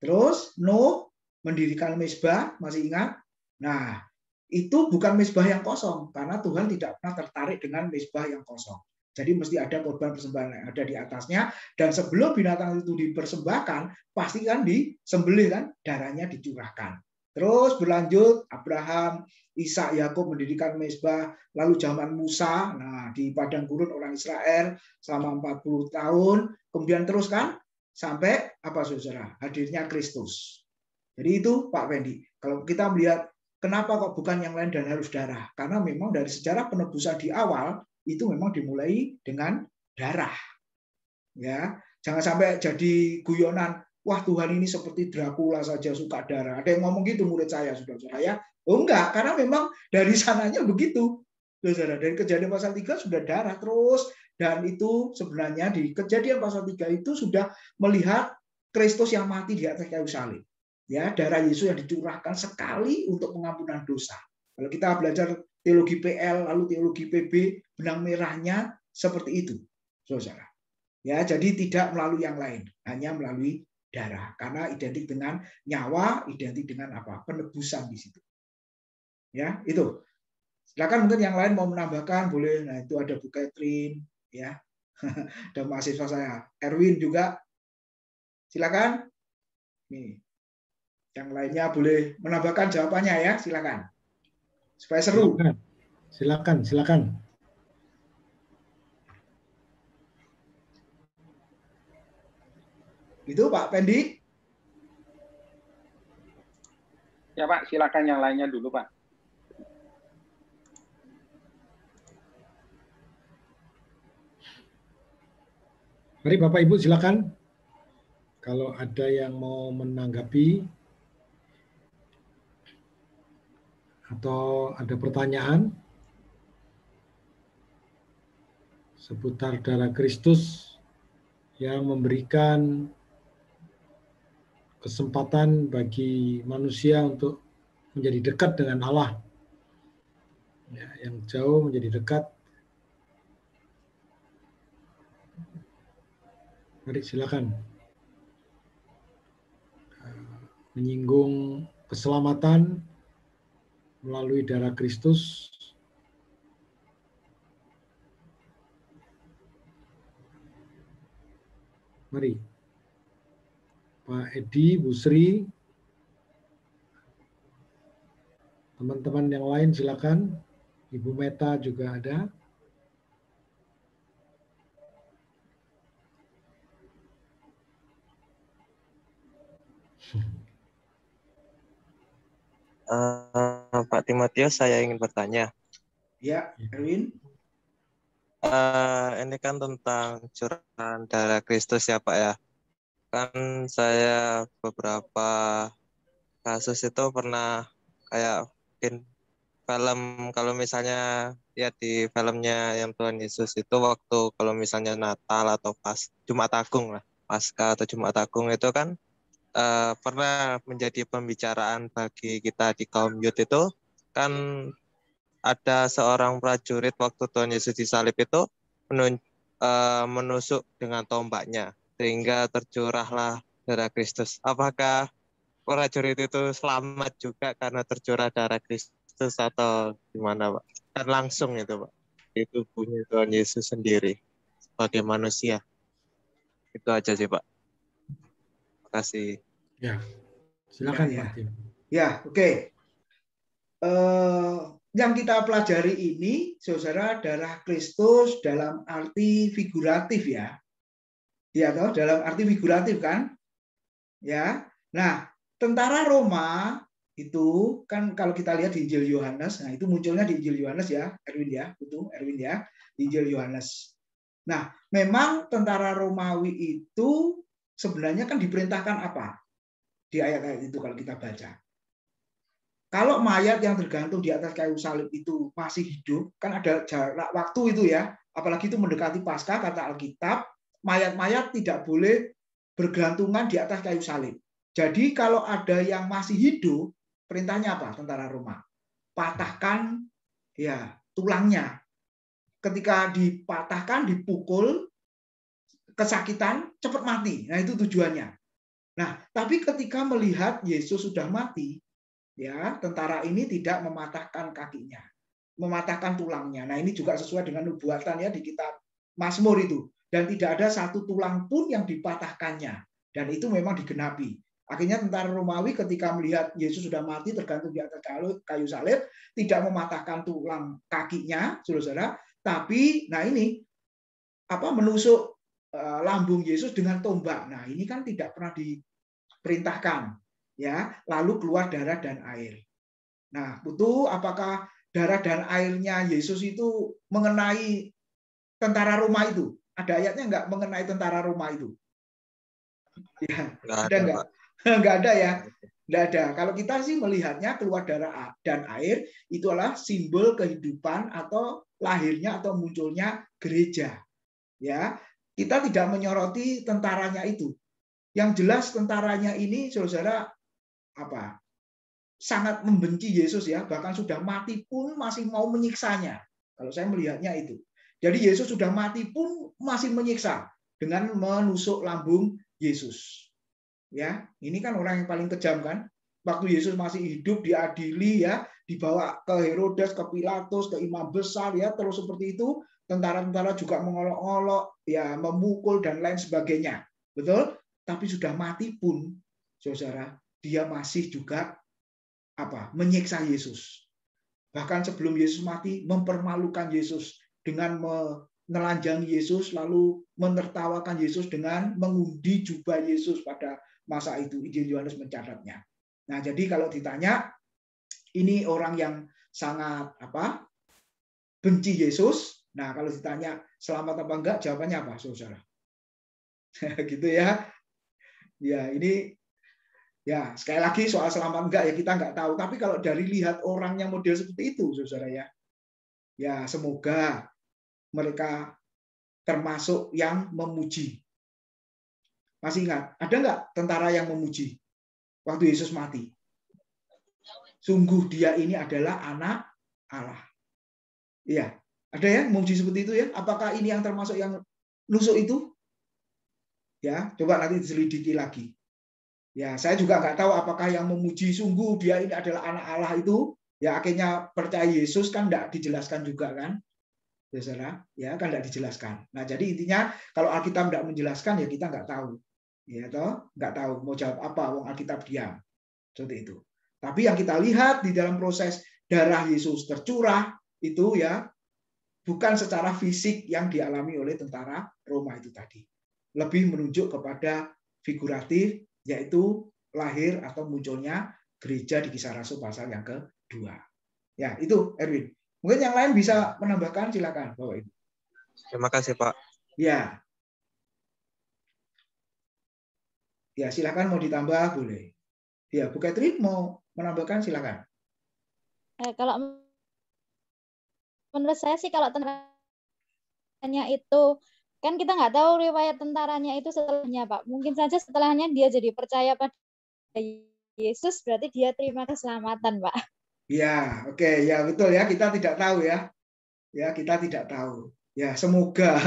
Terus Nuh mendirikan mezbah, masih ingat? Nah, itu bukan mezbah yang kosong karena Tuhan tidak pernah tertarik dengan mezbah yang kosong. Jadi mesti ada korban persembahan yang ada di atasnya, dan sebelum binatang itu dipersembahkan pasti kan disembelih kan, darahnya dicurahkan. Terus berlanjut Abraham, Ishak, Yakub mendirikan mezbah, lalu zaman Musa, nah di padang gurun orang Israel selama 40 tahun, kemudian terus kan sampai apa saudara? Hadirnya Kristus. Jadi itu Pak Fendi. Kalau kita melihat kenapa kok bukan yang lain dan harus darah? Karena memang dari sejarah penebusan di awal itu memang dimulai dengan darah. Ya, jangan sampai jadi guyonan. Wah, Tuhan ini seperti Dracula saja suka darah. Ada yang ngomong gitu murid saya, saudara-saudara ya. Oh enggak, karena memang dari sananya begitu. Saudara, dari Kejadian pasal 3 sudah darah terus, dan itu sebenarnya di Kejadian pasal 3 itu sudah melihat Kristus yang mati di atas kayu salib. Ya, darah Yesus yang dicurahkan sekali untuk pengampunan dosa. Kalau kita belajar teologi PL lalu teologi PB, benang merahnya seperti itu, saudara. Ya, jadi tidak melalui yang lain, hanya melalui darah, karena identik dengan nyawa, identik dengan apa? Penebusan di situ. Ya, itu. Silakan mungkin yang lain mau menambahkan boleh. Nah, itu ada Bu Catherine, ya. Ada mahasiswa saya, Erwin juga. Silakan. Nih. Yang lainnya boleh menambahkan jawabannya ya, silakan. Supaya seru. Silakan. Gitu Pak Pendi. Ya Pak, silakan yang lainnya dulu Pak. Mari Bapak Ibu silakan. Kalau ada yang mau menanggapi atau ada pertanyaan seputar darah Kristus yang memberikan kesempatan bagi manusia untuk menjadi dekat dengan Allah. Ya, yang jauh menjadi dekat. Mari silakan. Menyinggung keselamatan melalui darah Kristus. Mari. Pak Edi, Bu Sri, teman-teman yang lain silakan. Ibu Meta juga ada. Pak Timotius, saya ingin bertanya. Ya, Erwin. Ini kan tentang curahan darah Kristus ya Pak ya. Kan saya beberapa kasus itu pernah kayak mungkin film, kalau misalnya ya di filmnya yang Tuhan Yesus itu waktu kalau misalnya Natal atau pas Jumat Agung lah, Paskah atau Jumat Agung itu kan pernah menjadi pembicaraan bagi kita di kaum youth itu kan ada seorang prajurit waktu Tuhan Yesus disalib itu menusuk dengan tombaknya sehingga tercurahlah darah Kristus. Apakah prajurit itu selamat juga karena tercurah darah Kristus atau gimana Pak? Kan langsung itu Pak, di tubuhnya Tuhan Yesus sendiri sebagai manusia. Itu aja sih Pak. Terima kasih. Ya, silakan ya. Pak Tim. Ya, oke. Yang kita pelajari ini, saudara, darah Kristus dalam arti figuratif ya. Ya, toh, dalam arti figuratif kan? Ya. Nah, tentara Roma itu kan kalau kita lihat di Injil Yohanes, nah itu munculnya di Injil Yohanes ya, Erwin ya, itu Erwin ya, di Injil Yohanes. Nah, memang tentara Romawi itu sebenarnya kan diperintahkan apa? Di ayat-ayat itu kalau kita baca. Kalau mayat yang tergantung di atas kayu salib itu masih hidup, kan ada jarak waktu itu ya, apalagi itu mendekati Paskah, kata Alkitab, mayat-mayat tidak boleh bergelantungan di atas kayu salib. Jadi kalau ada yang masih hidup, perintahnya apa tentara Roma? Patahkan ya tulangnya. Ketika dipatahkan, dipukul, kesakitan, cepat mati. Nah itu tujuannya. Nah tapi ketika melihat Yesus sudah mati, ya tentara ini tidak mematahkan kakinya, mematahkan tulangnya. Nah ini juga sesuai dengan nubuatan ya di kitab Mazmur itu, dan tidak ada satu tulang pun yang dipatahkannya, dan itu memang digenapi. Akhirnya tentara Romawi ketika melihat Yesus sudah mati tergantung di atas kayu salib, tidak mematahkan tulang kakinya, saudara, tapi nah ini menusuk lambung Yesus dengan tombak. Nah, ini kan tidak pernah diperintahkan, ya. Lalu keluar darah dan air. Nah, Putu, apakah darah dan airnya Yesus itu mengenai tentara Roma itu? Ada ayatnya nggak mengenai tentara Roma itu? Ya, ada nggak? Nggak ada ya. Nggak ada. Kalau kita sih melihatnya keluar darah dan air itu adalah simbol kehidupan atau lahirnya atau munculnya gereja. Ya, kita tidak menyoroti tentaranya itu. Yang jelas tentaranya ini, saudara, sangat membenci Yesus ya, bahkan sudah mati pun masih mau menyiksanya. Kalau saya melihatnya itu. Jadi Yesus sudah mati pun masih menyiksa dengan menusuk lambung Yesus. Ya, ini kan orang yang paling kejam kan. Waktu Yesus masih hidup diadili ya, dibawa ke Herodes, ke Pilatus, ke imam besar ya, terus seperti itu. Tentara-tentara juga mengolok-olok, ya, memukul dan lain sebagainya. Betul? Tapi sudah mati pun, saudara, dia masih juga menyiksa Yesus. Bahkan sebelum Yesus mati, mempermalukan Yesus dengan menelanjangi Yesus, lalu menertawakan Yesus dengan mengundi jubah Yesus pada masa itu. Injil Yohanes mencatatnya. Nah, jadi kalau ditanya, ini orang yang sangat benci Yesus. Nah, kalau ditanya selamat apa enggak, jawabannya apa, saudara? Gitu ya. Ya, ini ya sekali lagi soal selamat enggak ya kita enggak tahu. Tapi kalau dari lihat orang yang model seperti itu, saudara ya, ya semoga mereka termasuk yang memuji. Masih ingat, ada enggak tentara yang memuji waktu Yesus mati? Sungguh dia ini adalah anak Allah. Iya, ada ya memuji seperti itu ya? Apakah ini yang termasuk yang nusuk itu? Ya, coba nanti diselidiki lagi. Ya, saya juga nggak tahu apakah yang memuji sungguh dia ini adalah anak Allah itu, ya akhirnya percaya Yesus kan nggak dijelaskan juga kan, saudara, ya kan nggak dijelaskan. Nah, jadi intinya kalau Alkitab nggak menjelaskan ya kita nggak tahu, ya toh nggak tahu mau jawab apa, wong Alkitab diam, seperti itu. Tapi yang kita lihat di dalam proses darah Yesus tercurah itu ya bukan secara fisik yang dialami oleh tentara Roma itu tadi, lebih menunjuk kepada figuratif, yaitu lahir atau munculnya gereja di Kisah Rasul pasal yang kedua. Ya, itu Erwin. Mungkin yang lain bisa menambahkan, silakan Bapak Ibu. Terima kasih, Pak. Ya. Ya, silakan mau ditambah boleh. Ya, Bu Catherine mau menambahkan silakan. Kalau menurut saya sih kalau tentaranya itu kan kita nggak tahu riwayat tentaranya itu setelahnya, Pak. Mungkin saja setelahnya dia jadi percaya pada Yesus, berarti dia terima keselamatan, Pak. Ya, oke, ya betul ya, kita tidak tahu ya. Ya, kita tidak tahu. Ya, semoga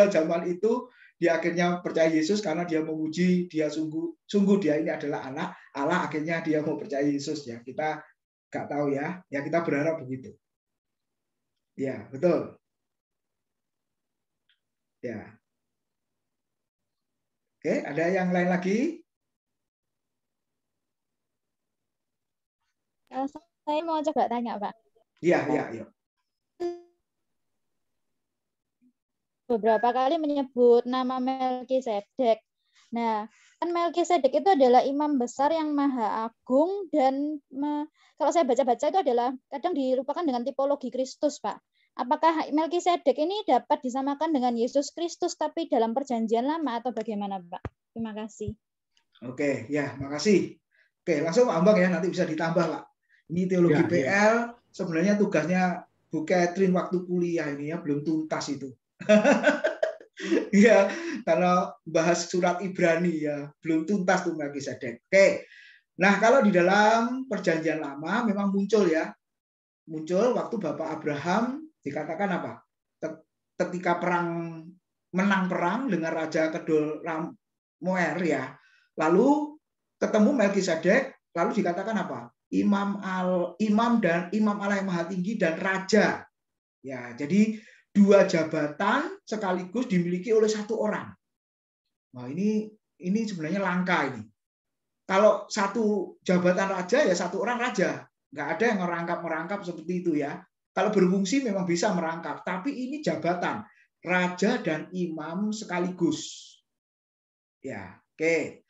zaman itu dia akhirnya percaya Yesus karena dia memuji, dia sungguh dia ini adalah anak Allah, akhirnya dia mau percaya Yesus ya. Kita nggak tahu ya. Ya, kita berharap begitu. Ya, betul. Ya. Oke, ada yang lain lagi? Saya mau coba tanya, Pak. Iya. Beberapa kali menyebut nama Melkisedek. Nah, kan Melkisedek itu adalah imam besar yang maha agung dan kalau saya baca-baca itu adalah kadang dilupakan dengan tipologi Kristus, Pak. Apakah Melkisedek ini dapat disamakan dengan Yesus Kristus tapi dalam perjanjian lama atau bagaimana, Pak? Terima kasih. Oke, ya, makasih. Oke, langsung Pak Ambang ya, nanti bisa ditambah, Pak. Ini teologi PL, sebenarnya tugasnya Bu Catherine waktu kuliah ini ya, belum tuntas itu. Ya, kalau bahas surat Ibrani ya, belum tuntas tuh Melkisedek. Oke. Nah, kalau di dalam perjanjian lama memang muncul ya. Muncul waktu Bapak Abraham dikatakan apa? Ketika menang perang dengan Raja Kedorlaomer ya. Lalu ketemu Melkisedek, lalu dikatakan apa? Imam Allah yang Maha Tinggi dan Raja. Ya, jadi dua jabatan sekaligus dimiliki oleh satu orang. Nah, ini sebenarnya langka ini. Kalau satu jabatan raja ya satu orang raja, nggak ada yang merangkap seperti itu ya. Kalau berfungsi memang bisa merangkap, tapi ini jabatan raja dan imam sekaligus. Ya, oke.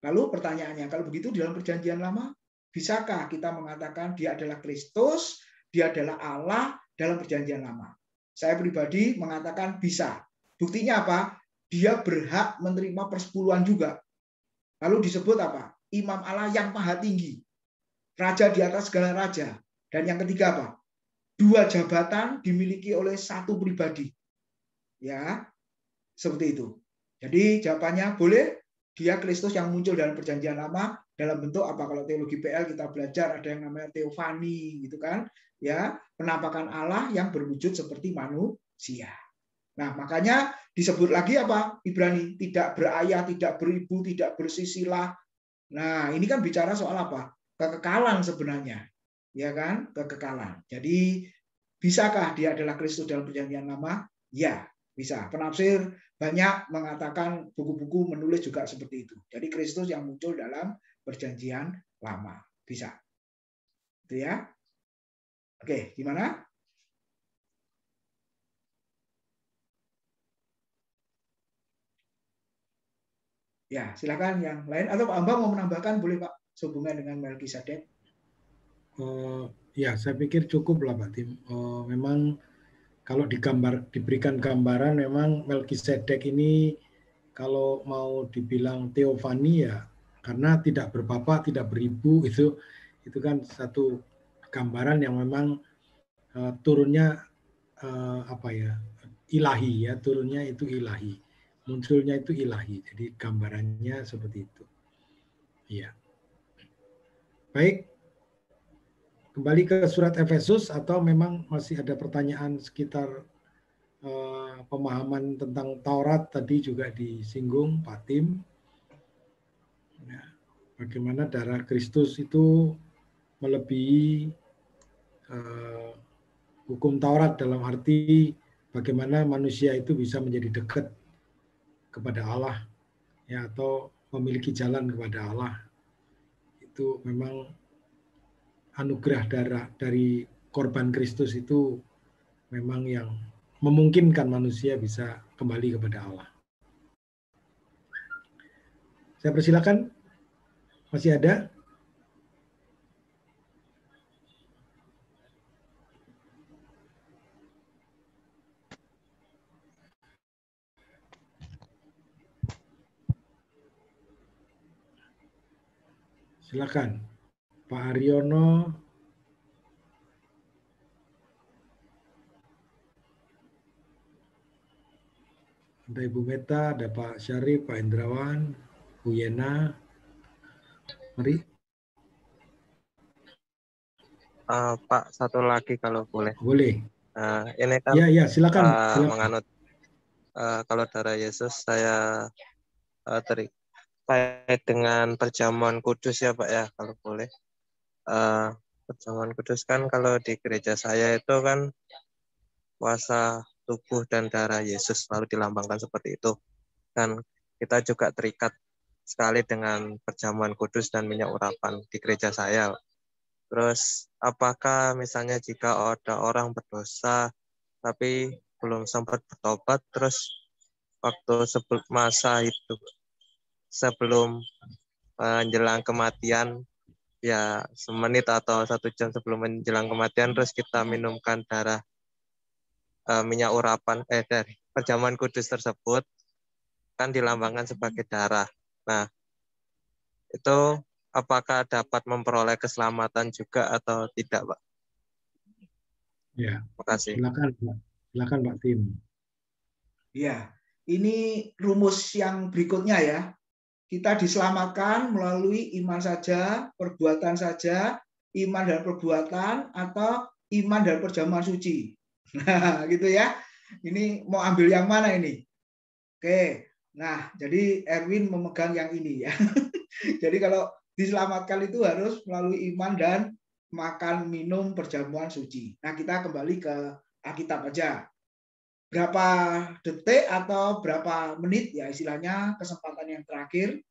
Lalu pertanyaannya, kalau begitu di dalam Perjanjian Lama, bisakah kita mengatakan dia adalah Kristus, dia adalah Allah dalam Perjanjian Lama? Saya pribadi mengatakan bisa. Buktinya apa? Dia berhak menerima persepuluhan juga. Lalu disebut apa? Imam Allah yang maha tinggi. Raja di atas segala raja. Dan yang ketiga apa? 2 jabatan dimiliki oleh satu pribadi. Ya, seperti itu. Jadi jawabannya boleh dia Kristus yang muncul dalam Perjanjian Lama dalam bentuk apa? Kalau teologi PL kita belajar ada yang namanya teofani gitu kan, ya, penampakan Allah yang berwujud seperti manusia. Nah, makanya disebut lagi apa? Ibrani, tidak berayah, tidak beribu, tidak bersisilah. Nah, ini kan bicara soal apa? Kekekalan sebenarnya. Ya kan? Kekekalan. Jadi, bisakah dia adalah Kristus dalam Perjanjian Lama? Ya, bisa. Penafsir banyak mengatakan, buku-buku menulis juga seperti itu. Jadi Kristus yang muncul dalam Perjanjian Lama. Bisa. Itu ya. Oke, gimana? Ya, silakan yang lain. Atau Pak Ambang mau menambahkan, boleh Pak, sehubungan dengan Melkisedek. Ya, saya pikir cukup lah Pak Tim. Memang kalau diberikan gambaran, memang Melkisedek ini kalau mau dibilang teofani ya, karena tidak berbapak, tidak beribu, itu kan satu gambaran yang memang turunnya apa ya, ilahi ya, turunnya itu ilahi, munculnya itu ilahi. Jadi gambarannya seperti itu. Iya. Baik. Kembali ke surat Efesus atau memang masih ada pertanyaan sekitar pemahaman tentang Taurat tadi juga disinggung Pak Tim. Ya, bagaimana darah Kristus itu melebihi hukum Taurat dalam arti bagaimana manusia itu bisa menjadi dekat kepada Allah ya, atau memiliki jalan kepada Allah. Itu memang anugerah darah dari korban Kristus itu memang yang memungkinkan manusia bisa kembali kepada Allah. Saya persilakan. Masih ada? Silakan. Pak Aryono. Ada Ibu Meta, ada Pak Syarif, Pak Indrawan, Bu Yena. Mari. Pak, satu lagi kalau boleh. Boleh. Ini kan ya, silakan. Silakan. Menganut kalau darah Yesus saya terkait dengan perjamuan kudus ya Pak ya, kalau boleh. Perjamuan kudus kan kalau di gereja saya itu kan kuasa tubuh dan darah Yesus selalu dilambangkan seperti itu. Dan kita juga terikat sekali dengan perjamuan kudus dan minyak urapan di gereja saya. Terus apakah misalnya jika ada orang berdosa tapi belum sempat bertobat, terus waktu masa itu sebelum menjelang kematian, ya semenit atau 1 jam sebelum menjelang kematian, terus kita minumkan darah minyak urapan dari perjamuan kudus tersebut, kan dilambangkan sebagai darah. Nah, itu apakah dapat memperoleh keselamatan juga atau tidak, Pak? Ya, terima kasih. Silakan Pak Tim. Ya, ini rumus yang berikutnya ya. Kita diselamatkan melalui iman saja, perbuatan saja, iman dan perbuatan, atau iman dan perjamuan suci. Nah, gitu ya. Ini mau ambil yang mana ini? Oke. Nah, jadi Erwin memegang yang ini ya. Jadi kalau diselamatkan itu harus melalui iman dan makan minum perjamuan suci. Nah, kita kembali ke Alkitab aja. Berapa detik atau berapa menit ya istilahnya kesempatan yang terakhir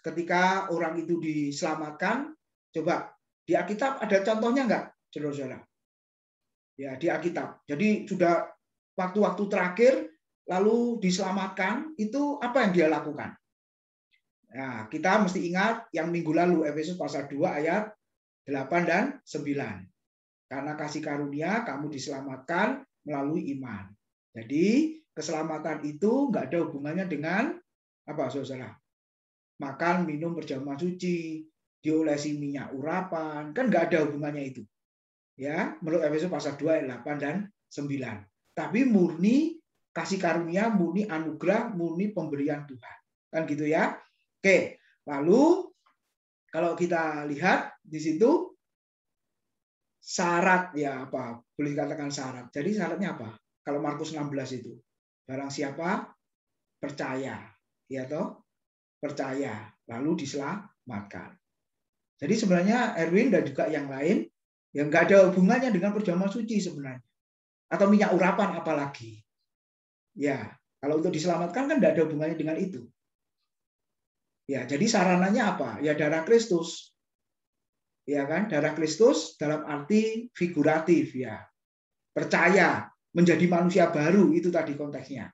ketika orang itu diselamatkan, coba di Alkitab ada contohnya enggak, saudara-saudara? Ya, di Alkitab. Jadi sudah waktu-waktu terakhir lalu diselamatkan, itu apa yang dia lakukan? Nah, kita mesti ingat yang minggu lalu, Efesus pasal 2 ayat 8 dan 9. Karena kasih karunia kamu diselamatkan melalui iman. Jadi keselamatan itu nggak ada hubungannya dengan apa, saudara? Makan, minum, berjamaah suci, diolesi minyak urapan, kan nggak ada hubungannya itu. Ya, menurut Efesus pasal 2 ayat 8 dan 9. Tapi murni kasih karunia, murni anugerah, murni pemberian Tuhan. Kan gitu ya. Oke, lalu kalau kita lihat di situ syarat ya apa? Boleh dikatakan syarat. Jadi syaratnya apa? Kalau Markus 16 itu, barang siapa percaya, ya toh? Percaya, lalu diselamatkan. Jadi sebenarnya Erwin dan juga yang lain yang nggak ada hubungannya dengan perjamuan suci sebenarnya. Atau minyak urapan apalagi. Ya, kalau untuk diselamatkan kan nggak ada hubungannya dengan itu. Ya, jadi sarananya apa? Ya darah Kristus. Ya kan? Darah Kristus dalam arti figuratif ya. Percaya, menjadi manusia baru, itu tadi konteksnya.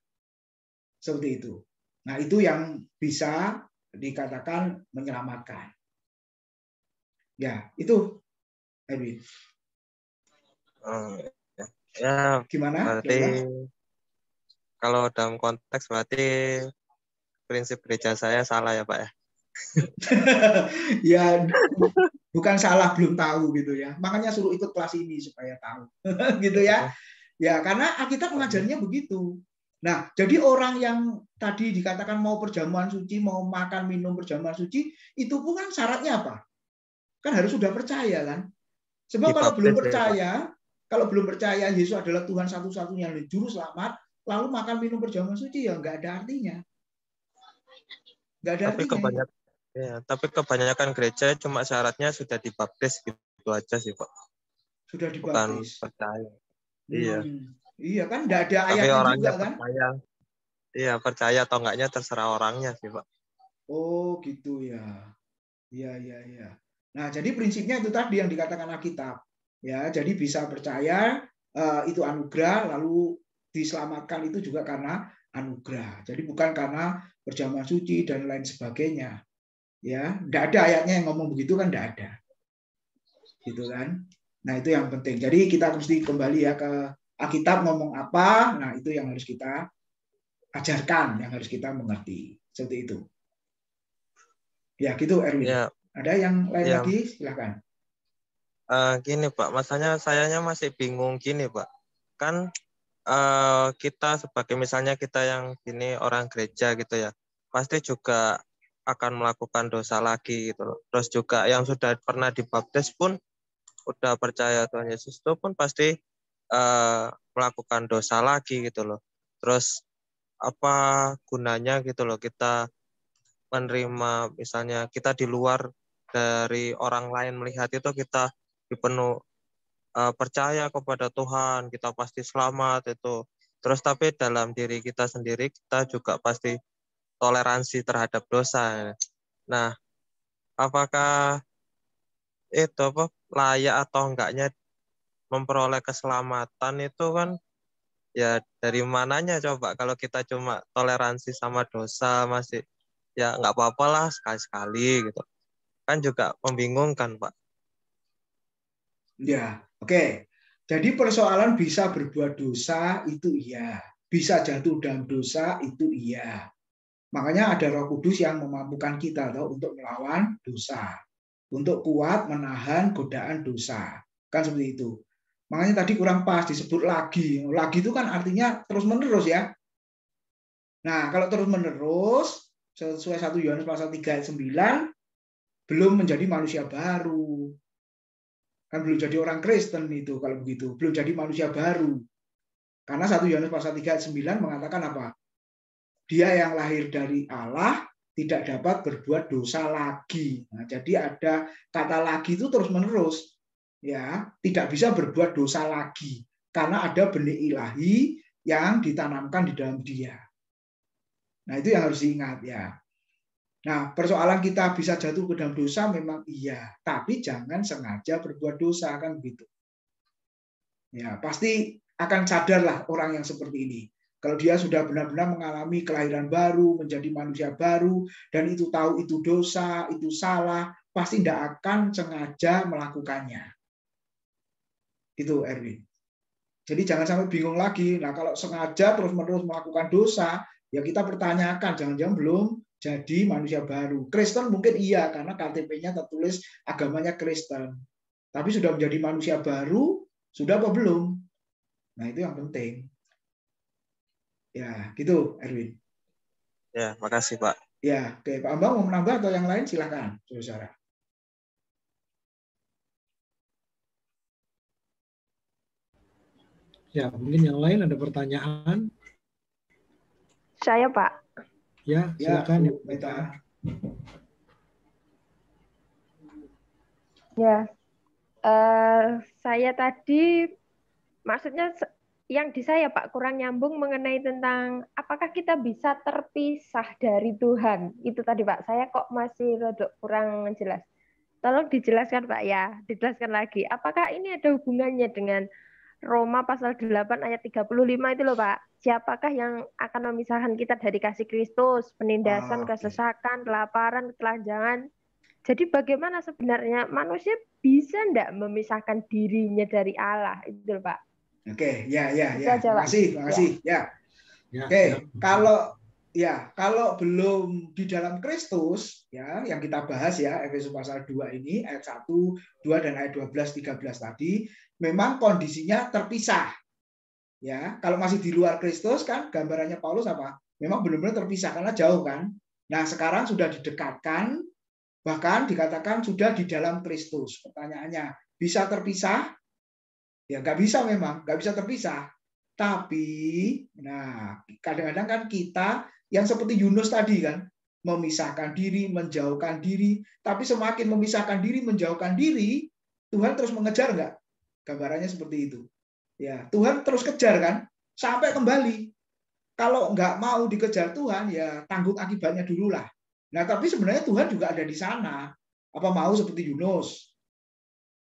Seperti itu. Nah, itu yang bisa dikatakan menyelamatkan. Ya, itu Edwin. Ya, Gimana? berarti kalau dalam konteks berarti prinsip gereja saya salah ya Pak ya? Ya, bukan salah, belum tahu gitu ya. Makanya suruh ikut kelas ini supaya tahu. Gitu ya. Ya, karena Alkitab mengajarnya begitu. Nah, jadi orang yang tadi dikatakan mau perjamuan suci, mau makan minum perjamuan suci, itu pun kan syaratnya apa? Kan harus sudah percaya kan? Sebab kalau belum percaya Yesus adalah Tuhan satu-satunya juru selamat, lalu makan minum perjamuan suci ya nggak ada artinya. Nggak ada artinya. Tapi kebanyakan gereja cuma syaratnya sudah dibaptis gitu aja sih Pak. Sudah dibaptis. Bukan percaya. Iya. Iya kan nggak ada tapi ayatnya orangnya juga kan? Percaya. Iya, percaya atau enggaknya terserah orangnya sih Pak. Oh gitu ya. Iya. Nah, jadi prinsipnya itu tadi yang dikatakan Alkitab. Ya, jadi bisa percaya itu anugerah, lalu diselamatkan itu juga karena anugerah. Jadi bukan karena perjamuan suci dan lain sebagainya. Ya, enggak ada ayatnya yang ngomong begitu kan, enggak ada. Gitu kan? Nah, itu yang penting. Jadi kita mesti kembali ya ke Alkitab ngomong apa. Nah, itu yang harus kita ajarkan, yang harus kita mengerti. Seperti itu. Ya, gitu Erwin. Ya. Ada yang lain lagi? Silakan. Gini Pak, masanya sayanya masih bingung gini Pak. Kan kita sebagai misalnya kita yang gini orang gereja gitu ya, pasti juga akan melakukan dosa lagi gitu loh. Terus juga yang sudah pernah dibaptis pun udah percaya Tuhan Yesus itu pun pasti melakukan dosa lagi gitu loh. Terus apa gunanya gitu loh kita menerima, misalnya kita di luar dari orang lain melihat itu kita dipenuh percaya kepada Tuhan, kita pasti selamat itu. Terus tapi dalam diri kita sendiri kita juga pasti toleransi terhadap dosa. Nah, apakah itu layak atau enggaknya memperoleh keselamatan itu kan ya dari mananya coba? Kalau kita cuma toleransi sama dosa masih ya nggak apa-apa lah sekali-sekali gitu. Kan juga membingungkan Pak. Ya, oke. Jadi persoalan bisa berbuat dosa itu iya, bisa jatuh dalam dosa itu iya. Makanya ada Roh Kudus yang memampukan kita untuk melawan dosa, untuk kuat menahan godaan dosa. Kan seperti itu. Makanya tadi kurang pas disebut lagi. Lagi itu kan artinya terus-menerus ya. Nah, kalau terus-menerus sesuai 1 Yohanes pasal 3 ayat 9 belum menjadi manusia baru. Kan belum jadi orang Kristen itu kalau begitu, belum jadi manusia baru. Karena 1 Yohanes pasal 3 ayat 9 mengatakan apa? Dia yang lahir dari Allah tidak dapat berbuat dosa lagi. Nah, jadi ada kata lagi itu terus-menerus. Ya, tidak bisa berbuat dosa lagi karena ada benih ilahi yang ditanamkan di dalam dia. Nah, itu yang harus diingat ya. Nah, persoalan kita bisa jatuh ke dalam dosa memang iya, tapi jangan sengaja berbuat dosa, kan begitu. Ya, pasti akan sadarlah orang yang seperti ini. Kalau dia sudah benar-benar mengalami kelahiran baru, menjadi manusia baru, dan itu tahu itu dosa, itu salah, pasti tidak akan sengaja melakukannya. Itu Erwin. Jadi jangan sampai bingung lagi. Nah, kalau sengaja terus-menerus melakukan dosa, ya kita pertanyakan, jangan-jangan belum jadi manusia baru. Kristen mungkin iya, karena KTP-nya tertulis agamanya Kristen. Tapi sudah menjadi manusia baru, sudah apa belum? Nah, itu yang penting. Ya, gitu, Erwin. Ya, makasih Pak. Ya, oke. Pak Ambang mau menambah atau yang lain? Silakan, saudara. Ya, mungkin yang lain ada pertanyaan. Saya, Pak. Ya, silakan Ibu Meta. Ya, saya tadi maksudnya yang di saya Pak kurang nyambung mengenai tentang apakah kita bisa terpisah dari Tuhan. Itu tadi Pak, saya kok masih rodok kurang jelas. Tolong dijelaskan Pak ya, dijelaskan lagi. Apakah ini ada hubungannya dengan Roma pasal 8 ayat 35 itu loh Pak. Siapakah yang akan memisahkan kita dari kasih Kristus, penindasan, kesesakan, kelaparan, ketelanjangan. Jadi bagaimana sebenarnya manusia bisa enggak memisahkan dirinya dari Allah itu loh, Pak. Oke, ya. Aja, Makasih. Ya. Oke, kalau belum di dalam Kristus, ya, yang kita bahas ya, Efesus pasal 2 ini, ayat 1, 2 dan ayat 12, 13 tadi, memang kondisinya terpisah. Ya, kalau masih di luar Kristus kan gambarannya Paulus apa? Memang benar-benar terpisah karena jauh kan. Nah, sekarang sudah didekatkan, bahkan dikatakan sudah di dalam Kristus. Pertanyaannya, bisa terpisah? Ya nggak bisa memang, nggak bisa terpisah. Tapi, nah kadang-kadang kan kita yang seperti Yunus tadi kan, memisahkan diri, menjauhkan diri. Tapi semakin memisahkan diri, menjauhkan diri, Tuhan terus mengejar nggak? Gambarannya seperti itu. Ya, Tuhan terus kejar kan, sampai kembali. Kalau nggak mau dikejar Tuhan, ya tanggung akibatnya dulu lah. Nah, tapi sebenarnya Tuhan juga ada di sana. Apa mau seperti Yunus?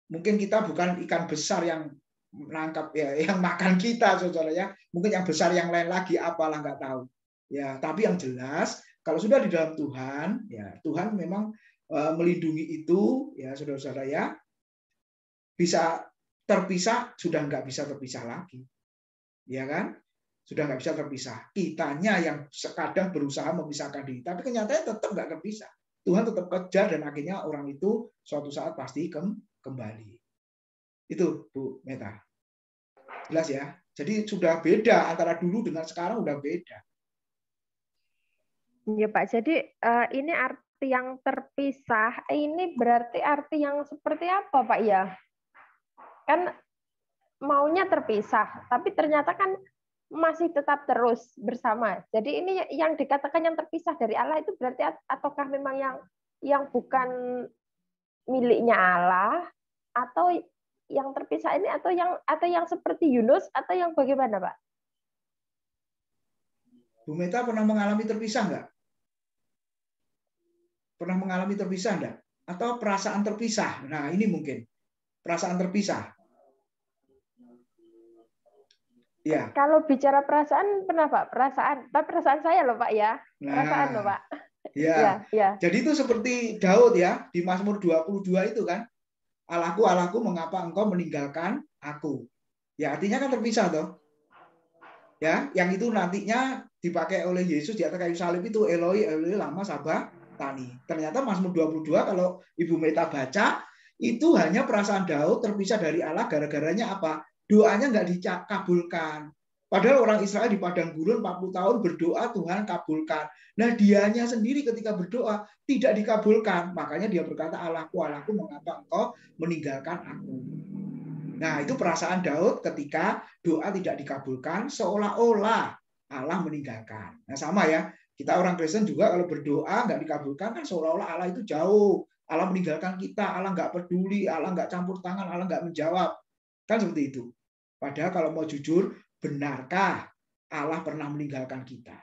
Mungkin kita bukan ikan besar yang menangkap ya, yang makan kita, saudara ya. Mungkin yang besar yang lain lagi, apalah nggak tahu. Ya, tapi yang jelas kalau sudah di dalam Tuhan, ya Tuhan memang melindungi itu, ya saudara-saudara ya. Bisa terpisah, sudah nggak bisa terpisah lagi, ya kan? Sudah nggak bisa terpisah. Kitanya yang kadang berusaha memisahkan diri, tapi kenyataannya tetap nggak terpisah. Tuhan tetap kejar dan akhirnya orang itu suatu saat pasti kembali. Itu Bu Meta. Jelas ya? Jadi sudah beda antara dulu dengan sekarang, udah beda. Ya Pak, jadi ini arti yang terpisah, ini berarti arti yang seperti apa Pak ya? Kan maunya terpisah, tapi ternyata kan masih tetap terus bersama. Jadi ini yang dikatakan yang terpisah dari Allah itu berarti ataukah memang yang bukan miliknya Allah, atau yang terpisah ini atau yang seperti Yunus, atau yang bagaimana Pak? Bu Meta pernah mengalami terpisah nggak? Pernah mengalami terpisah enggak? Atau perasaan terpisah? Nah, ini mungkin. Perasaan terpisah. Ya. Kalau bicara perasaan, pernah Pak? Perasaan saya loh Pak ya. Perasaan loh Pak. Ya. Jadi itu seperti Daud ya, di Mazmur 22 itu kan. Allahku, Allahku, mengapa engkau meninggalkan aku? Ya, artinya kan terpisah toh. Ya, yang itu nantinya dipakai oleh Yesus di atas kayu salib itu Eloi, Eloi lama sabachthani. Ternyata Mazmur 22 kalau Ibu Meta baca itu hanya perasaan Daud terpisah dari Allah gara-garanya apa? Doanya nggak dikabulkan. Padahal orang Israel di padang gurun 40 tahun berdoa, Tuhan kabulkan. Nah, dianya sendiri ketika berdoa tidak dikabulkan. Makanya dia berkata, Allahku, Allahku, mengapa engkau meninggalkan aku? Nah, itu perasaan Daud ketika doa tidak dikabulkan, seolah-olah Allah meninggalkan. Nah, sama ya. Kita orang Kristen juga kalau berdoa nggak dikabulkan, kan seolah-olah Allah itu jauh. Allah meninggalkan kita, Allah nggak peduli, Allah nggak campur tangan, Allah nggak menjawab. Kan seperti itu. Padahal kalau mau jujur, benarkah Allah pernah meninggalkan kita?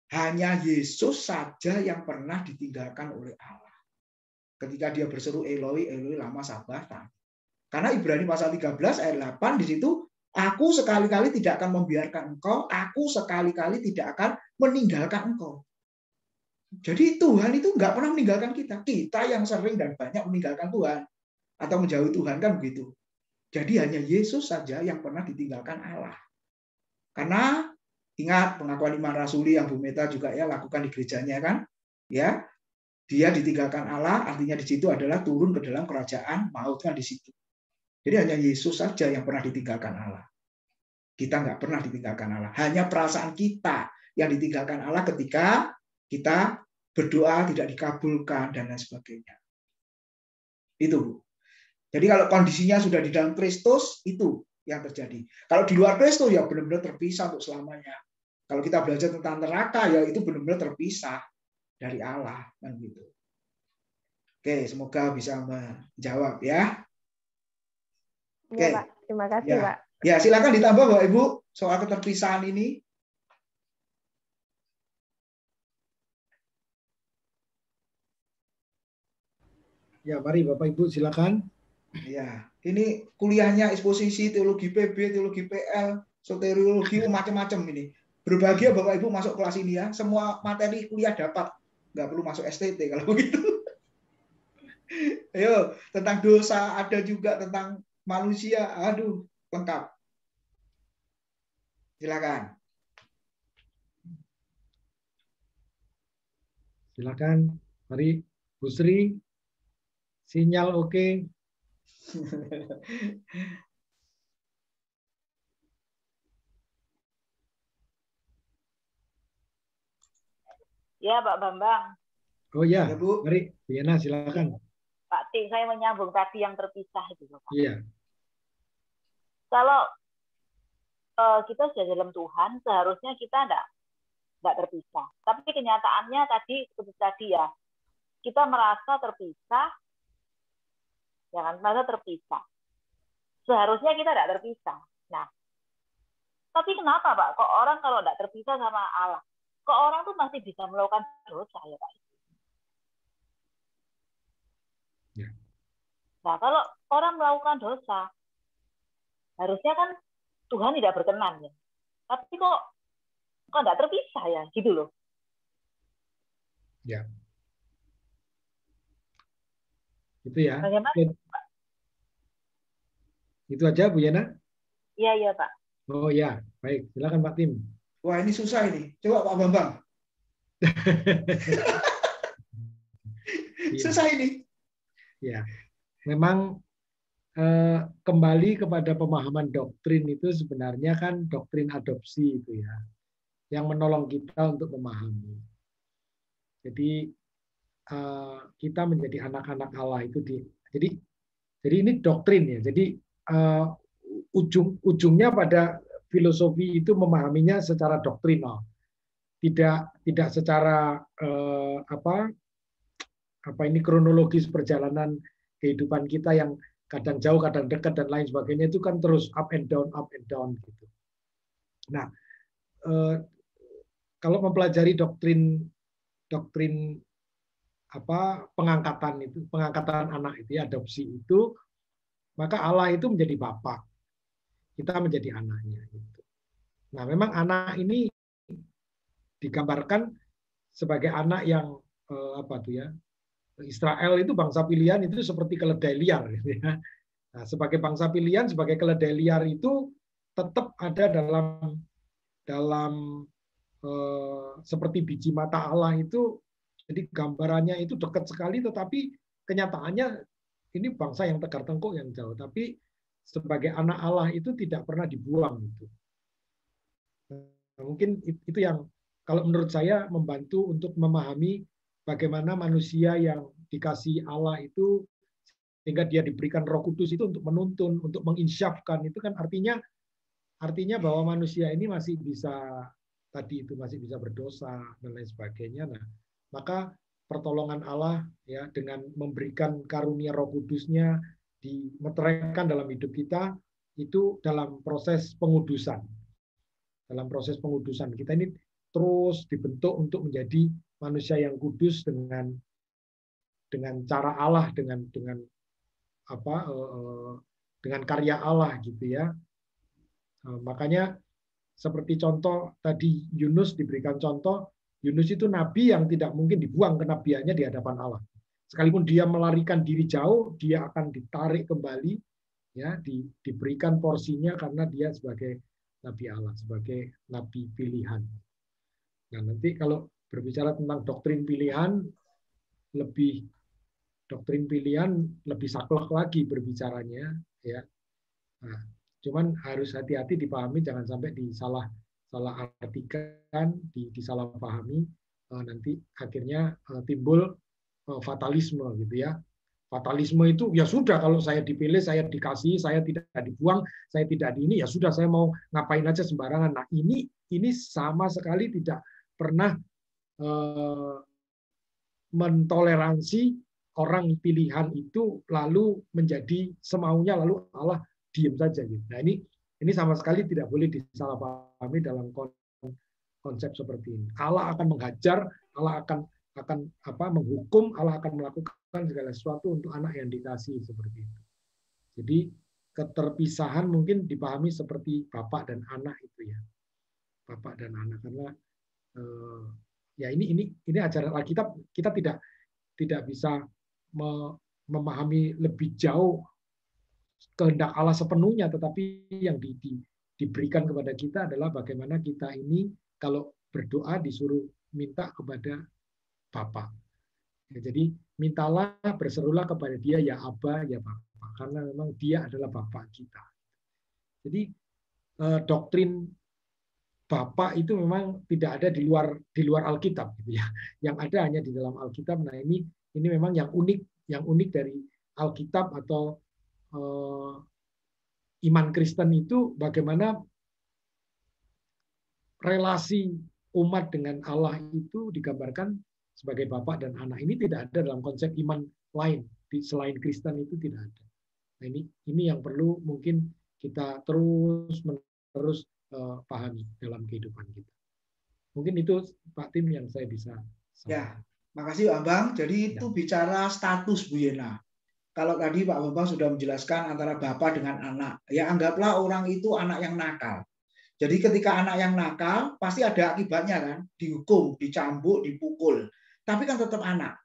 Hanya Yesus saja yang pernah ditinggalkan oleh Allah. Ketika dia berseru Eloi, Eloi lama sabachthani. Karena Ibrani pasal 13 ayat 8 di situ, aku sekali-kali tidak akan membiarkan engkau, aku sekali-kali tidak akan meninggalkan engkau. Jadi Tuhan itu nggak pernah meninggalkan kita. Kita yang sering dan banyak meninggalkan Tuhan atau menjauhi Tuhan, kan begitu. Jadi hanya Yesus saja yang pernah ditinggalkan Allah. Karena ingat pengakuan iman rasuli yang Bu Meta juga ya lakukan di gerejanya kan, ya dia ditinggalkan Allah, artinya di situ adalah turun ke dalam kerajaan maut kan di situ. Jadi hanya Yesus saja yang pernah ditinggalkan Allah. Kita nggak pernah ditinggalkan Allah. Hanya perasaan kita yang ditinggalkan Allah ketika kita berdoa tidak dikabulkan dan lain sebagainya. Itu. Jadi kalau kondisinya sudah di dalam Kristus, itu yang terjadi. Kalau di luar Kristus ya benar-benar terpisah untuk selamanya. Kalau kita belajar tentang neraka ya itu benar-benar terpisah dari Allah kan gitu. Oke, semoga bisa menjawab ya. Oke. Ya, Pak. Terima kasih, Ya. Pak. Ya, silakan ditambah Bapak Ibu soal keterpisahan ini. Ya, mari Bapak Ibu silakan. Ya, ini kuliahnya eksposisi teologi PB, teologi PL, soteriologi, macam-macam ini. Berbahagia Bapak Ibu masuk kelas ini ya. Semua materi kuliah dapat. Nggak perlu masuk STT kalau begitu. Ayo, tentang dosa ada juga, tentang manusia. Aduh, lengkap. Silakan. Silakan. Mari Bu Sri. Sinyal oke. Ya, Pak Bambang. Oh ya, Ya, Bu. mari Bu Yana silakan. Pak T, saya menyambung tadi yang terpisah itu, Pak. Iya. Kalau kita sudah dalam Tuhan, seharusnya kita nggak terpisah. Tapi kenyataannya tadi seperti tadi ya, kita merasa terpisah, jangan merasa terpisah. Seharusnya kita tidak terpisah. Nah, tapi kenapa Pak? Kok orang kalau tidak terpisah sama Allah, kok orang tuh masih bisa melakukan dosa ya Pak? Ya. Nah, kalau orang melakukan dosa, harusnya kan Tuhan tidak berkenan ya. Tapi kok tidak terpisah ya, gitu loh. Ya. Itu ya. Bagaimana? Itu aja Bu Yana? Iya Pak. Oh ya, baik. Silakan Pak Tim. Wah, ini susah ini. Coba Pak Bambang. Susah ini. Ya, memang kembali kepada pemahaman doktrin itu sebenarnya kan doktrin adopsi itu ya, yang menolong kita untuk memahami. Jadi kita menjadi anak-anak Allah itu jadi ini doktrin ya. Jadi ujungnya pada filosofi itu memahaminya secara doktrinal, tidak secara apa ini kronologis perjalanan kehidupan kita yang kadang jauh, kadang dekat dan lain sebagainya, itu kan terus up and down gitu. Nah, kalau mempelajari doktrin pengangkatan anak itu, adopsi itu, maka Allah itu menjadi Bapa, kita menjadi anaknya. Gitu. Nah, memang anak ini digambarkan sebagai anak yang Israel itu bangsa pilihan itu seperti keledai liar. Gitu ya. Nah, sebagai bangsa pilihan, sebagai keledai liar itu tetap ada dalam seperti biji mata Allah itu. Jadi gambarannya itu dekat sekali, tetapi kenyataannya ini bangsa yang tegar tengkuk yang jauh. Tapi sebagai anak Allah itu tidak pernah dibuang. Gitu. Nah, mungkin itu yang kalau menurut saya membantu untuk memahami bagaimana manusia yang dikasih Allah itu sehingga dia diberikan Roh Kudus itu untuk menuntun, untuk menginsyafkan, itu kan artinya bahwa manusia ini masih bisa berdosa dan lain sebagainya. Nah, maka pertolongan Allah ya dengan memberikan karunia Roh Kudusnya dimeteraikan dalam hidup kita itu dalam proses pengudusan. Dalam proses pengudusan kita ini terus dibentuk untuk menjadi manusia yang kudus dengan cara Allah, dengan karya Allah gitu ya. Makanya seperti contoh tadi Yunus diberikan contoh, Yunus itu nabi yang tidak mungkin dibuang kenabiannya di hadapan Allah. Sekalipun dia melarikan diri jauh, dia akan ditarik kembali, ya, diberikan porsinya karena dia sebagai nabi Allah, sebagai nabi pilihan. Nah, nanti kalau berbicara tentang doktrin pilihan lebih saklek lagi berbicaranya, ya. Nah, cuman harus hati-hati dipahami, jangan sampai salah artikan, disalah pahami, nanti akhirnya timbul fatalisme gitu ya. Fatalisme itu ya sudah, kalau saya dipilih, saya dikasih, saya tidak dibuang, saya tidak ini, ya sudah, saya mau ngapain aja sembarangan. Nah, ini sama sekali tidak pernah mentoleransi orang pilihan itu lalu menjadi semaunya, lalu Allah diam saja gitu. Nah, ini sama sekali tidak boleh disalahpahami dalam konsep seperti ini. Allah akan menghajar, Allah akan menghukum, Allah akan melakukan segala sesuatu untuk anak yang dikasihi seperti itu. Jadi keterpisahan mungkin dipahami seperti bapak dan anak itu ya, bapak dan anak, karena ya ini ajaran Alkitab, kita tidak bisa memahami lebih jauh kehendak Allah sepenuhnya, tetapi yang diberikan kepada kita adalah bagaimana kita ini kalau berdoa disuruh minta kepada Bapa. Ya, jadi mintalah, berserulah kepada Dia, ya Aba, ya Bapa, karena memang Dia adalah Bapa kita. Jadi doktrin Bapa itu memang tidak ada di luar Alkitab gitu ya. Yang ada hanya di dalam Alkitab. Nah, ini memang yang unik dari Alkitab atau iman Kristen itu, bagaimana relasi umat dengan Allah itu digambarkan sebagai bapak dan anak. Ini tidak ada dalam konsep iman lain selain Kristen, itu tidak ada. Nah, ini yang perlu mungkin kita terus pahami dalam kehidupan kita. Mungkin itu Pak Tim yang saya bisa sampaikan. Ya, makasih Pak Bambang. Jadi itu bicara status Bu Yena. Kalau tadi Pak Bambang sudah menjelaskan antara bapak dengan anak, ya anggaplah orang itu anak yang nakal. Jadi ketika anak yang nakal pasti ada akibatnya kan, dihukum, dicambuk, dipukul. Tapi kan tetap anak,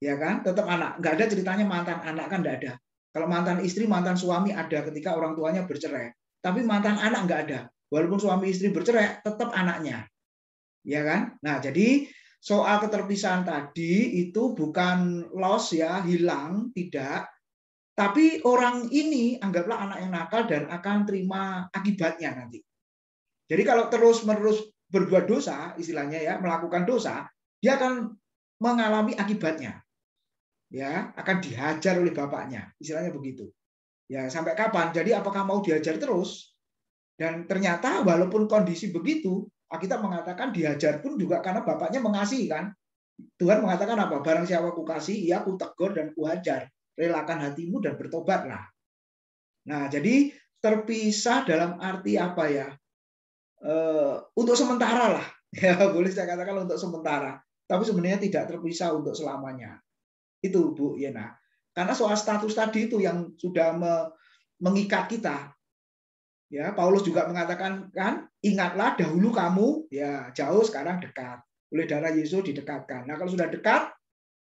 ya kan, tetap anak. Nggak ada ceritanya mantan anak, kan nggak ada. Kalau mantan istri, mantan suami ada ketika orang tuanya bercerai. Tapi mantan anak nggak ada. Walaupun suami istri bercerai, tetap anaknya, ya kan. Nah, jadi soal keterpisahan tadi itu bukan loss ya, hilang, tidak. Tapi orang ini anggaplah anak yang nakal dan akan terima akibatnya nanti. Jadi kalau terus-menerus berbuat dosa, istilahnya ya, melakukan dosa, dia akan mengalami akibatnya. Ya, akan dihajar oleh bapaknya, istilahnya begitu. Ya, sampai kapan? Jadi apakah mau dihajar terus? Dan ternyata walaupun kondisi begitu, kita mengatakan dihajar pun juga karena bapaknya mengasihi kan. Tuhan mengatakan apa? Barang siapa kukasihi, ia kutegur dan kuhajar. Relakan hatimu dan bertobatlah. Nah, jadi terpisah dalam arti apa ya? Untuk sementara lah. Ya, boleh saya katakan untuk sementara. Tapi sebenarnya tidak terpisah untuk selamanya. Itu Bu Yena. Karena soal status tadi itu yang sudah mengikat kita. Ya, Paulus juga mengatakan kan, ingatlah dahulu kamu ya jauh, sekarang dekat. Oleh darah Yesus didekatkan. Nah, kalau sudah dekat,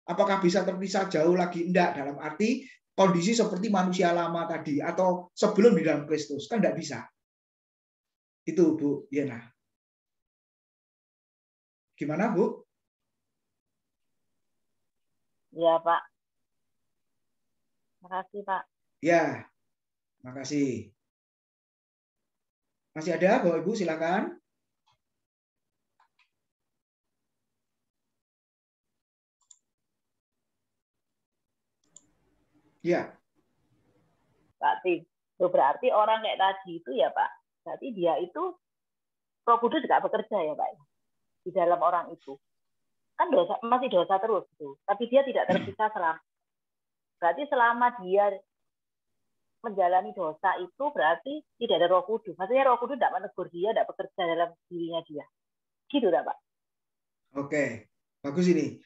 apakah bisa terpisah jauh lagi? Enggak, dalam arti kondisi seperti manusia lama tadi atau sebelum di dalam Kristus, kan enggak bisa. Itu Bu Yena. Gimana Bu? Ya Pak. Makasih Pak. Ya, makasih. Masih ada Bapak Ibu, silakan. Ya. Pak Tim, berarti orang kayak tadi itu ya Pak, berarti dia itu Roh Kudus nggak bekerja ya Pak, di dalam orang itu. Kan dosa, masih dosa terus tuh. Tapi dia tidak terpisah selama. Berarti selama dia menjalani dosa itu berarti tidak ada Roh Kudus. Maksudnya Roh Kudus tidak menegur dia, tidak bekerja dalam dirinya dia. Gitu dah, Pak. Oke, bagus ini.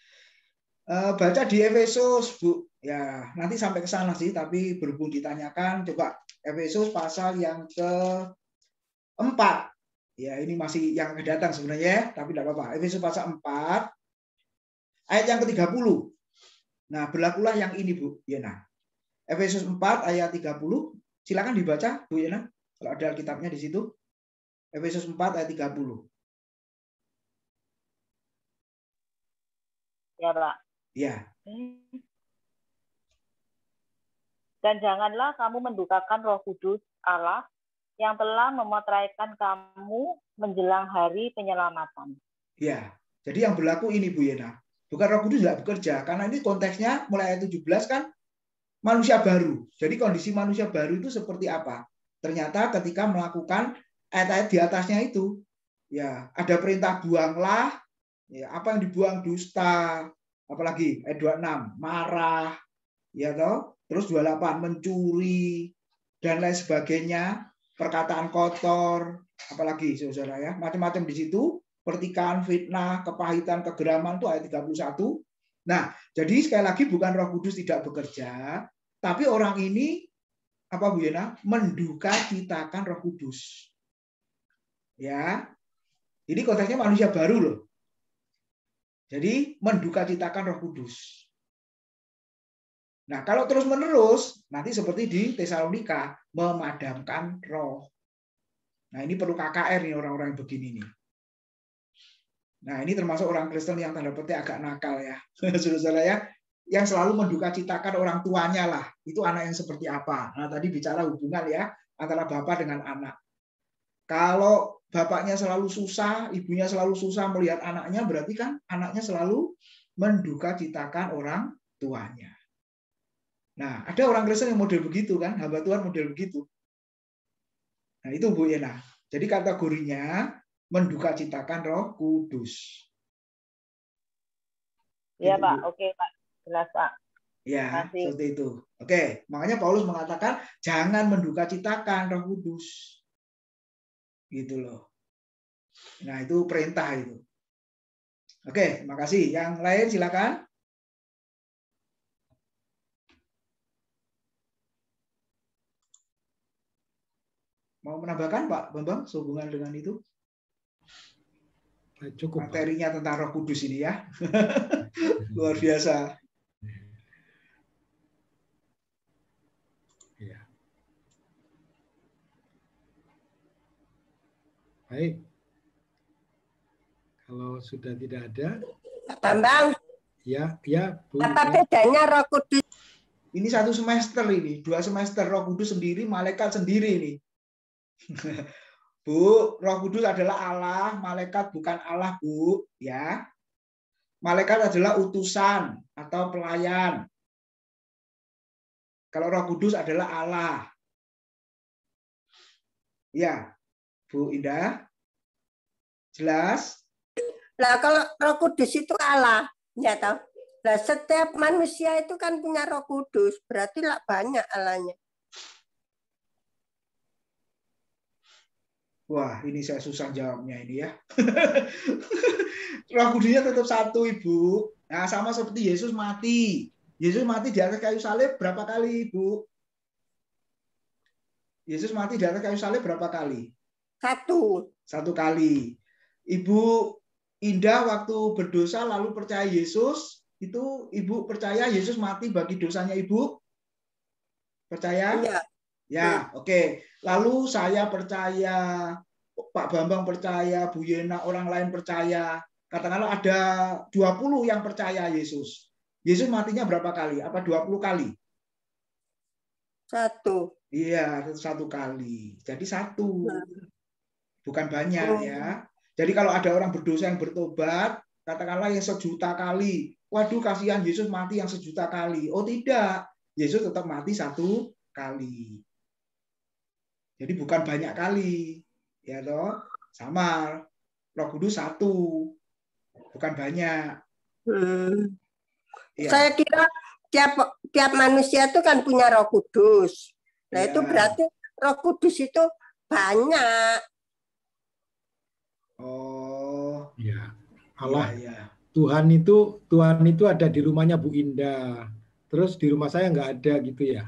Baca di Efesus, Bu. Ya, nanti sampai ke sana sih, tapi berhubung ditanyakan, coba Efesus pasal yang ke-4. Ya, ini masih yang datang sebenarnya, tapi tidak apa-apa. Efesus pasal 4, ayat yang ke-30. Nah, berlakulah yang ini, Bu Yena. Efesus 4 ayat 30. Silakan dibaca, Bu Yena. Kalau ada Alkitabnya di situ. Efesus 4 ayat 30. Ya, Pak. Ya. Dan janganlah kamu mendukakan Roh Kudus Allah yang telah memeteraikan kamu menjelang hari penyelamatan. Ya. Jadi yang berlaku ini, Bu Yena. Bukan Roh Kudus tidak bekerja. Karena ini konteksnya mulai ayat 17 kan manusia baru. Jadi kondisi manusia baru itu seperti apa? Ternyata ketika melakukan ayat-ayat di atasnya itu, ya ada perintah buanglah. Ya, apa yang dibuang? Dusta, apalagi ayat 26 marah, ya toh, terus 28 mencuri dan lain sebagainya, perkataan kotor, apalagi saudara ya, macam-macam di situ, pertikaian, fitnah, kepahitan, kegeraman itu ayat 31. Nah, jadi sekali lagi bukan Roh Kudus tidak bekerja, tapi orang ini apa Bu Yena? Menduka citakan Roh Kudus. Ya. Ini konteksnya manusia baru loh. Jadi menduka citakan Roh Kudus. Nah, kalau terus-menerus nanti seperti di Tesalonika memadamkan roh. Nah, ini perlu KKR nih orang-orang yang begini nih. Nah, ini termasuk orang Kristen yang tanda petik agak nakal ya. Saudara ya, yang selalu menduka citakan orang tuanya lah. Itu anak yang seperti apa? Nah, tadi bicara hubungan ya antara bapak dengan anak. Kalau bapaknya selalu susah, ibunya selalu susah melihat anaknya, berarti kan anaknya selalu menduka citakan orang tuanya. Nah, ada orang Kristen yang model begitu kan, hamba Tuhan model begitu. Nah, itu Bu Yena. Jadi kategorinya menduka citakan Roh Kudus. Ya, itu, Pak. Bu. Oke, Pak. Jelas, Pak. Ya, seperti itu. Oke, makanya Paulus mengatakan jangan menduka citakan Roh Kudus. Gitu loh. Nah, itu perintah itu. Oke, terima kasih. Yang lain silakan. Mau menambahkan Pak Bambang sehubungan dengan itu? Cukup. Materinya tentang Roh Kudus ini ya. Luar biasa. Ya. Baik. Kalau sudah tidak ada, Pak Bambang. Ya, Bu. Apa bedanya Roh Kudus? Ini 1 semester ini, 2 semester Roh Kudus sendiri, malaikat sendiri ini. Bu, Roh Kudus adalah Allah, malaikat bukan Allah, Bu, ya. Malaikat adalah utusan atau pelayan. Kalau Roh Kudus adalah Allah. Ya, Bu Indah. Jelas? Nah, kalau Roh Kudus itu Allah, ya tahu. Nah, setiap manusia itu kan punya Roh Kudus, berarti lah banyak Allahnya. Wah, ini saya susah jawabnya ini ya. Roh Kudusnya tetap satu, Ibu. Nah, sama seperti Yesus mati. Yesus mati di atas kayu salib berapa kali, Ibu? Yesus mati di atas kayu salib berapa kali? 1. 1 kali. Ibu Indah waktu berdosa lalu percaya Yesus, itu Ibu percaya Yesus mati bagi dosanya Ibu? Percaya? Iya. Ya, oke. Lalu saya percaya, Pak Bambang percaya, Bu Yena, orang lain percaya. Katakanlah ada 20 yang percaya Yesus. Yesus matinya berapa kali? Apa 20 kali? 1. Iya, 1 kali. Jadi 1. Bukan banyak ya. Jadi kalau ada orang berdosa yang bertobat, katakanlah yang 1.000.000 kali. Waduh, kasihan Yesus mati yang 1.000.000 kali. Oh tidak, Yesus tetap mati 1 kali. Jadi bukan banyak kali. Ya toh, sama. Roh Kudus 1. Bukan banyak. Ya. Saya kira tiap manusia itu kan punya Roh Kudus. Nah, itu berarti Roh Kudus itu banyak. Oh. Ya. Allah. Ya. Tuhan itu ada di rumahnya Bu Indah. Terus di rumah saya nggak ada gitu ya?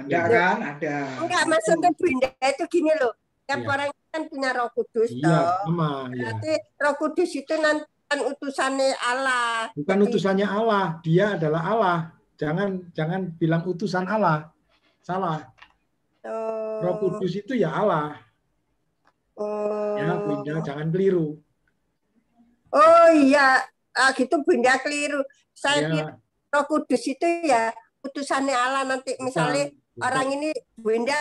Enggak kan? Ada. Enggak, maksudnya Bu Indah itu gini loh. Tiap Iya. orang kan punya Roh Kudus Iya, toh. sama. Berarti Ya. Roh Kudus itu nanti kan utusannya Allah. Bukan utusannya Allah, dia adalah Allah. Jangan bilang utusan Allah. Salah. Roh Kudus itu ya Allah. Ya, Bu Indah, jangan keliru. Oh iya, gitu Bu Indah keliru. Saya Ya. kira Roh Kudus itu ya utusannya Allah. Nanti misalnya Bukan. orang ini Bu Indah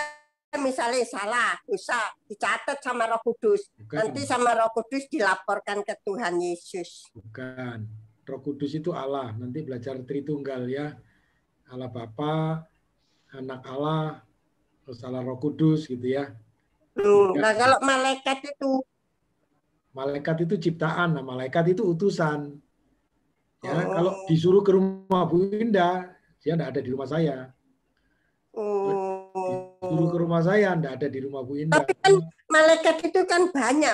misalnya salah, dosa, dicatat sama Roh Kudus. Bukan. Nanti sama Roh Kudus dilaporkan ke Tuhan Yesus. Bukan. Roh Kudus itu Allah. Nanti belajar Tritunggal ya. Allah Bapa, Anak Allah, terus Allah Roh Kudus gitu ya. Nah, kalau malaikat itu? Malaikat itu ciptaan. Nah, malaikat itu utusan. Ya, kalau disuruh ke rumah Bu Indah, dia tidak ada di rumah saya. Disuruh ke rumah saya, tidak ada di rumah Bu Indah. Tapi kan malaikat itu kan banyak,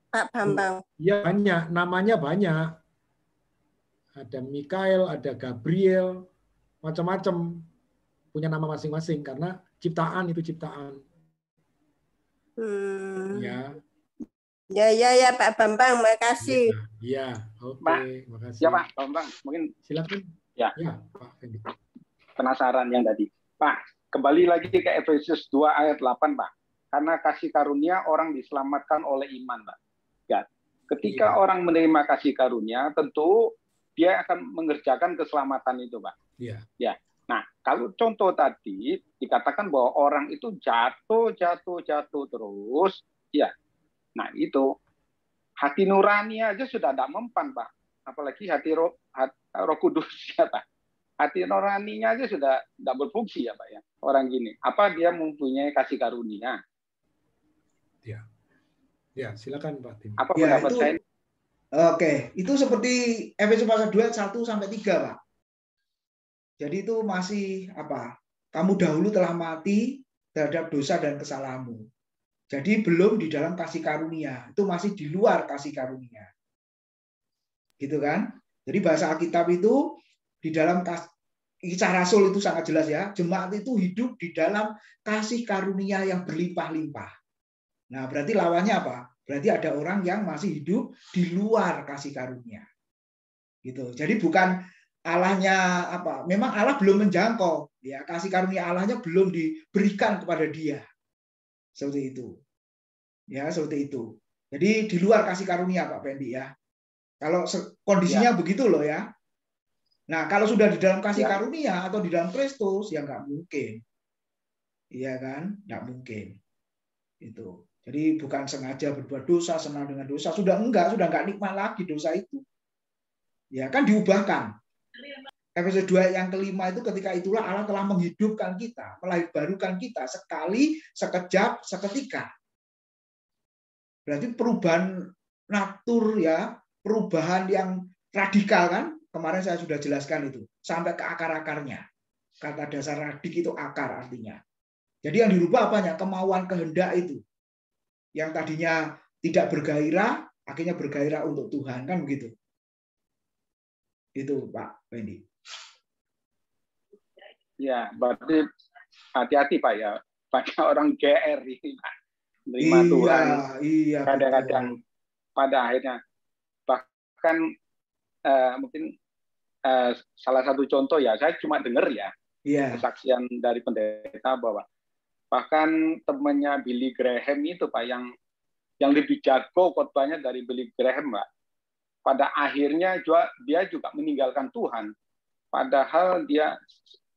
Pak Bambang. Iya, banyak. Namanya banyak. Ada Mikael, ada Gabriel, macam-macam. Punya nama masing-masing, karena ciptaan itu ciptaan. Ya. Ya, Pak Bambang, makasih. Iya, oke, makasih. Ya Pak Bambang, mungkin silakan. Ya, Pak Fendi. Penasaran yang tadi. Pak, kembali lagi ke Efesus 2 ayat 8, Pak. Karena kasih karunia orang diselamatkan oleh iman, Pak. Ya. Ketika orang menerima kasih karunia, tentu dia akan mengerjakan keselamatan itu, Pak. Iya. Ya. Nah, kalau contoh tadi dikatakan bahwa orang itu jatuh terus, ya. Nah, itu hati nurani aja sudah tidak mempan, Pak. Apalagi hati roh kudus, ya, Pak. Hati nuraninya aja sudah tidak berfungsi, ya, Pak, ya. Orang gini, apa dia mempunyai kasih karunia? Ya. Ya, silakan Pak Tim. Apa pendapat saya? Oke, itu seperti Efesus pasal 2 1 sampai 3, Pak. Jadi itu masih apa? Kamu dahulu telah mati terhadap dosa dan kesalahanmu. Jadi belum di dalam kasih karunia, itu masih di luar kasih karunia. Gitu kan? Jadi bahasa Alkitab itu di dalam Kisah Rasul itu sangat jelas ya, jemaat itu hidup di dalam kasih karunia yang berlimpah-limpah. Nah, berarti lawannya apa? Berarti ada orang yang masih hidup di luar kasih karunia. Gitu. Jadi bukan Allahnya apa? Memang Allah belum menjangkau, ya, kasih karunia Allahnya belum diberikan kepada dia. Seperti itu. Ya, seperti itu. Jadi di luar kasih karunia, Pak Pendi ya. Kalau kondisinya begitu loh ya. Nah, kalau sudah di dalam kasih karunia atau di dalam Kristus, ya nggak mungkin. Iya kan? Nggak mungkin. Itu. Jadi bukan sengaja berbuat dosa, senang dengan dosa. Sudah nggak nikmat lagi dosa itu. Ya kan diubahkan. Efesus 2 yang kelima itu ketika itulah Allah telah menghidupkan kita, melahirbarukan kita sekali, sekejap, seketika. Berarti perubahan natur ya, perubahan yang radikal kan? Kemarin saya sudah jelaskan itu, sampai ke akar-akarnya. Kata dasar radik itu akar artinya. Jadi yang dirubah apanya? Kemauan kehendak itu. Yang tadinya tidak bergairah, akhirnya bergairah untuk Tuhan, kan begitu. Itu Pak Wendy. Ya, berarti hati-hati Pak ya. Banyak orang GR ini Pak. Menerima Tuhan. Iya, kadang-kadang pada akhirnya. Bahkan mungkin salah satu contoh ya, saya cuma dengar ya. Kesaksian dari pendeta bahwa bahkan temannya Billy Graham itu Pak yang lebih jago khotbahnya dari Billy Graham Pak. Pada akhirnya dia juga meninggalkan Tuhan. Padahal dia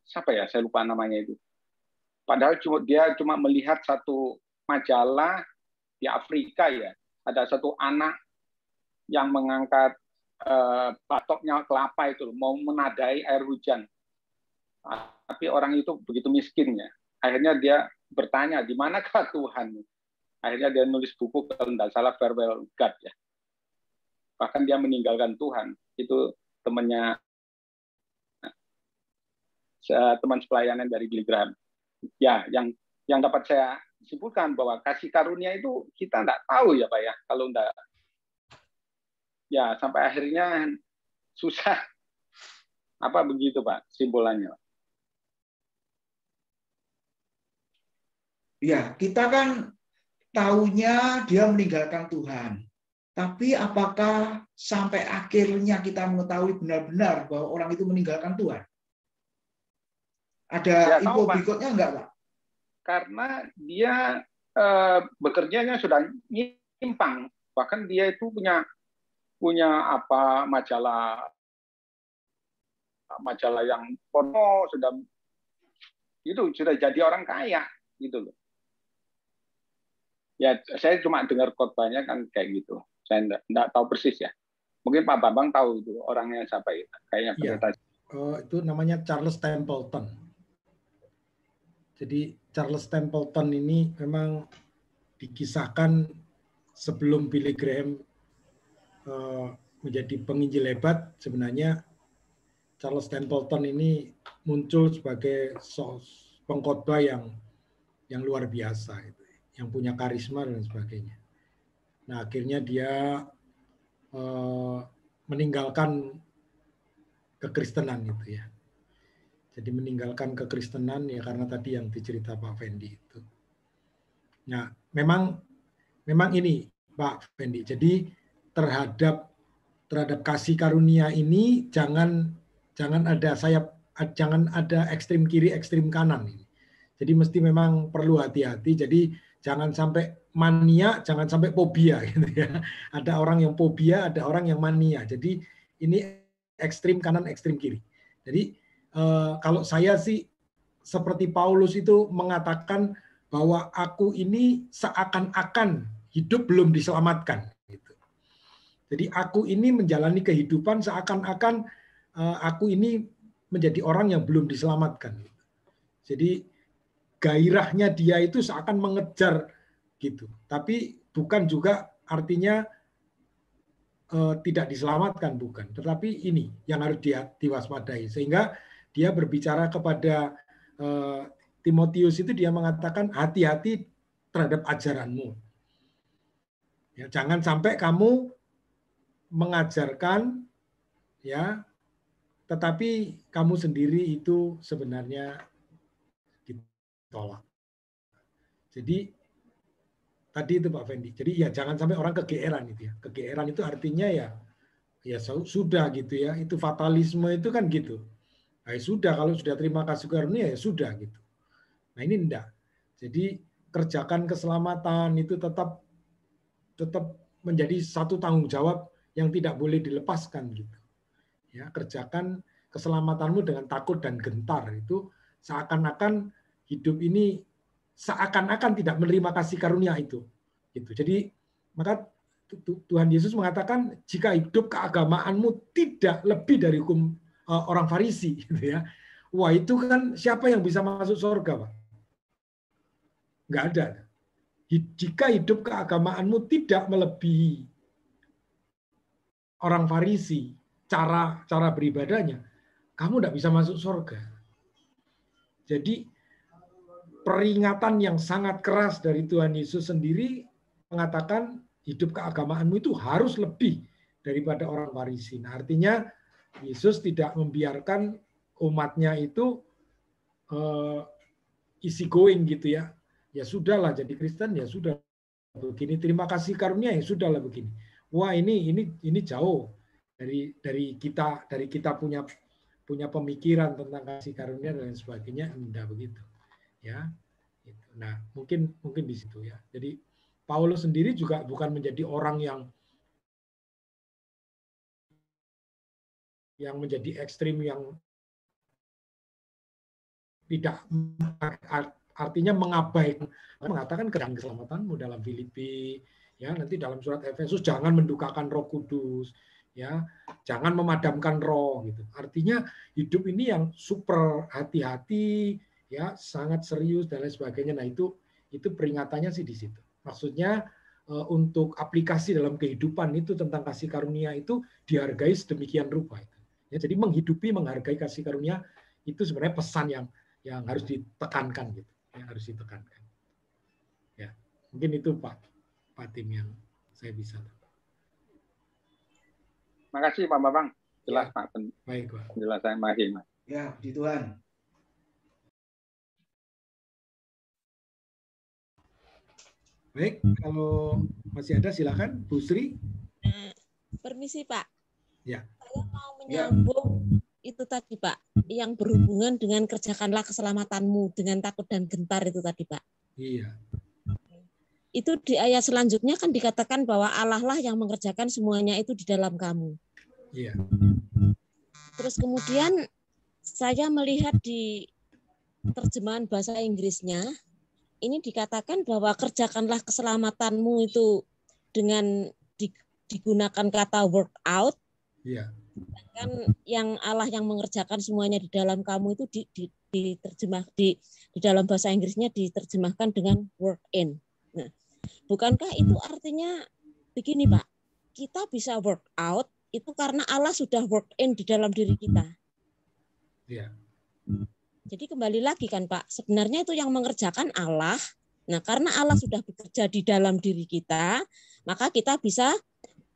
siapa ya? Saya lupa namanya itu. Padahal dia cuma melihat satu majalah di Afrika ya. Ada satu anak yang mengangkat batoknya kelapa itu mau menadai air hujan. Tapi orang itu begitu miskinnya. Akhirnya dia bertanya, di manakah Tuhan? Akhirnya dia nulis buku kalau tidak salah Farewell God ya. Bahkan dia meninggalkan Tuhan. Itu teman sepelayanan dari Billy Graham. Ya, yang dapat saya disimpulkan bahwa kasih karunia itu kita enggak tahu ya Pak ya, kalau enggak ya sampai akhirnya susah. Apa begitu Pak simpulannya? Ya, kita kan taunya dia meninggalkan Tuhan. Tapi apakah sampai akhirnya kita mengetahui benar-benar bahwa orang itu meninggalkan Tuhan? Ada info berikutnya enggak, Pak? Karena dia bekerjanya sudah nyimpang. Bahkan dia itu punya apa majalah yang porno, sudah jadi orang kaya gitu loh. Ya, saya cuma dengar khotbahnya kan kayak gitu. Saya enggak tahu persis ya. Mungkin Pak Bambang tahu itu orangnya siapa itu. Kayaknya pendeta. Itu namanya Charles Templeton. Jadi Charles Templeton ini memang dikisahkan sebelum Billy Graham menjadi penginjil hebat. Sebenarnya Charles Templeton ini muncul sebagai pengkhotbah yang luar biasa, yang punya karisma dan sebagainya. Nah, akhirnya dia meninggalkan kekristenan itu ya. Jadi meninggalkan kekristenan ya karena tadi yang dicerita Pak Fendi itu. Nah, memang ini Pak Fendi. Jadi terhadap kasih karunia ini jangan ada ekstrim kiri, ekstrim kanan ini. Jadi mesti memang perlu hati-hati. Jadi jangan sampai mania, jangan sampai fobia gitu ya. Ada orang yang fobia, ada orang yang mania. Jadi ini ekstrim kanan, ekstrim kiri. Jadi kalau saya sih seperti Paulus itu mengatakan bahwa aku ini seakan-akan hidup belum diselamatkan. Gitu. Jadi aku ini menjalani kehidupan seakan-akan aku ini menjadi orang yang belum diselamatkan. Jadi gairahnya dia itu seakan mengejar gitu. Tapi bukan juga artinya tidak diselamatkan, bukan. Tetapi ini yang harus diwaspadai. Sehingga dia berbicara kepada Timotius itu dia mengatakan hati-hati terhadap ajaranmu. Ya, jangan sampai kamu mengajarkan ya tetapi kamu sendiri itu sebenarnya ditolak. Jadi tadi itu Pak Fendi. Jadi ya jangan sampai orang kegeeran itu ya. Kegeeran itu artinya ya sudah gitu ya. Itu fatalisme itu kan gitu. Nah, sudah kalau sudah terima kasih karunia ya sudah gitu. Nah ini enggak. Jadi kerjakan keselamatan itu tetap menjadi satu tanggung jawab yang tidak boleh dilepaskan gitu. Ya, kerjakan keselamatanmu dengan takut dan gentar. Itu seakan-akan hidup ini seakan-akan tidak menerima kasih karunia itu. Gitu. Jadi maka Tuhan Yesus mengatakan jika hidup keagamaanmu tidak lebih dari hukum orang Farisi, gitu ya. Wah itu kan siapa yang bisa masuk surga, Pak? Nggak ada. Jika hidup keagamaanmu tidak melebihi orang Farisi, cara beribadahnya, kamu tidak bisa masuk surga. Jadi peringatan yang sangat keras dari Tuhan Yesus sendiri mengatakan hidup keagamaanmu itu harus lebih daripada orang Farisi. Nah, artinya Yesus tidak membiarkan umatnya itu easy going gitu ya. Ya sudahlah jadi Kristen ya sudah begini, terima kasih karunia ya sudahlah begini. Wah ini jauh dari kita punya pemikiran tentang kasih karunia dan sebagainya, enggak begitu ya. Nah mungkin di situ ya. Jadi Paulus sendiri juga bukan menjadi orang yang menjadi ekstrim yang tidak artinya mengabaikan, mengatakan keselamatanmu dalam Filipi ya, nanti dalam surat Efesus jangan mendukakan Roh Kudus ya, jangan memadamkan roh gitu. Artinya hidup ini yang super hati-hati ya, sangat serius dan lain sebagainya. Nah itu peringatannya sih di situ. Maksudnya untuk aplikasi dalam kehidupan itu tentang kasih karunia itu dihargai sedemikian rupa itu. Ya, jadi menghargai kasih karunia itu sebenarnya pesan yang harus ditekankan gitu, yang harus ditekankan. Ya, mungkin itu Pak Tim yang saya bisa. Makasih Pak Bambang. Jelas Ya. Pak. Baik, Pak. Penjelasan makasih Mas. Ya, puji Tuhan. Baik, kalau masih ada silakan Bu Sri. Permisi Pak. Ya. Saya mau menyambung itu tadi Pak, yang berhubungan dengan kerjakanlah keselamatanmu dengan takut dan gentar itu tadi Pak. Iya. Itu di ayat selanjutnya kan dikatakan bahwa Allah lah yang mengerjakan semuanya itu di dalam kamu. Iya. Terus kemudian saya melihat di terjemahan bahasa Inggrisnya, ini dikatakan bahwa kerjakanlah keselamatanmu itu dengan digunakan kata work out. Iya. Kan yang Allah yang mengerjakan semuanya di dalam kamu itu diterjemah di dalam bahasa Inggrisnya diterjemahkan dengan work in. Nah, bukankah itu artinya begini Pak? Kita bisa work out itu karena Allah sudah work in di dalam diri kita. Iya. Jadi kembali lagi kan Pak, sebenarnya itu yang mengerjakan Allah. Nah, karena Allah sudah bekerja di dalam diri kita, maka kita bisa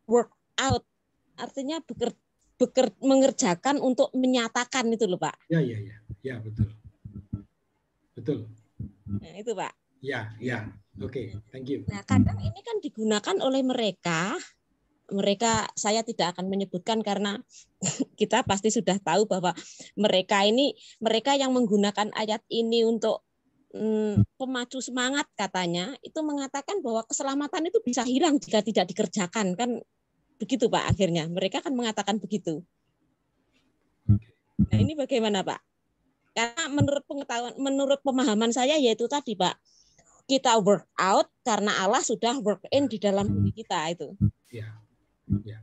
work out. Artinya mengerjakan untuk menyatakan itu loh Pak. Ya, ya, ya. Ya, betul. Betul. Nah, itu Pak. Ya, ya. Oke, thank you. Nah, kadang ini kan digunakan oleh mereka saya tidak akan menyebutkan karena kita pasti sudah tahu bahwa mereka yang menggunakan ayat ini untuk pemacu semangat katanya, itu mengatakan bahwa keselamatan itu bisa hilang jika tidak dikerjakan, kan begitu Pak, akhirnya mereka kan mengatakan begitu. Nah, ini bagaimana Pak? Karena menurut pemahaman saya yaitu tadi Pak, kita work out karena Allah sudah work in di dalam diri kita itu. Ya. Ya,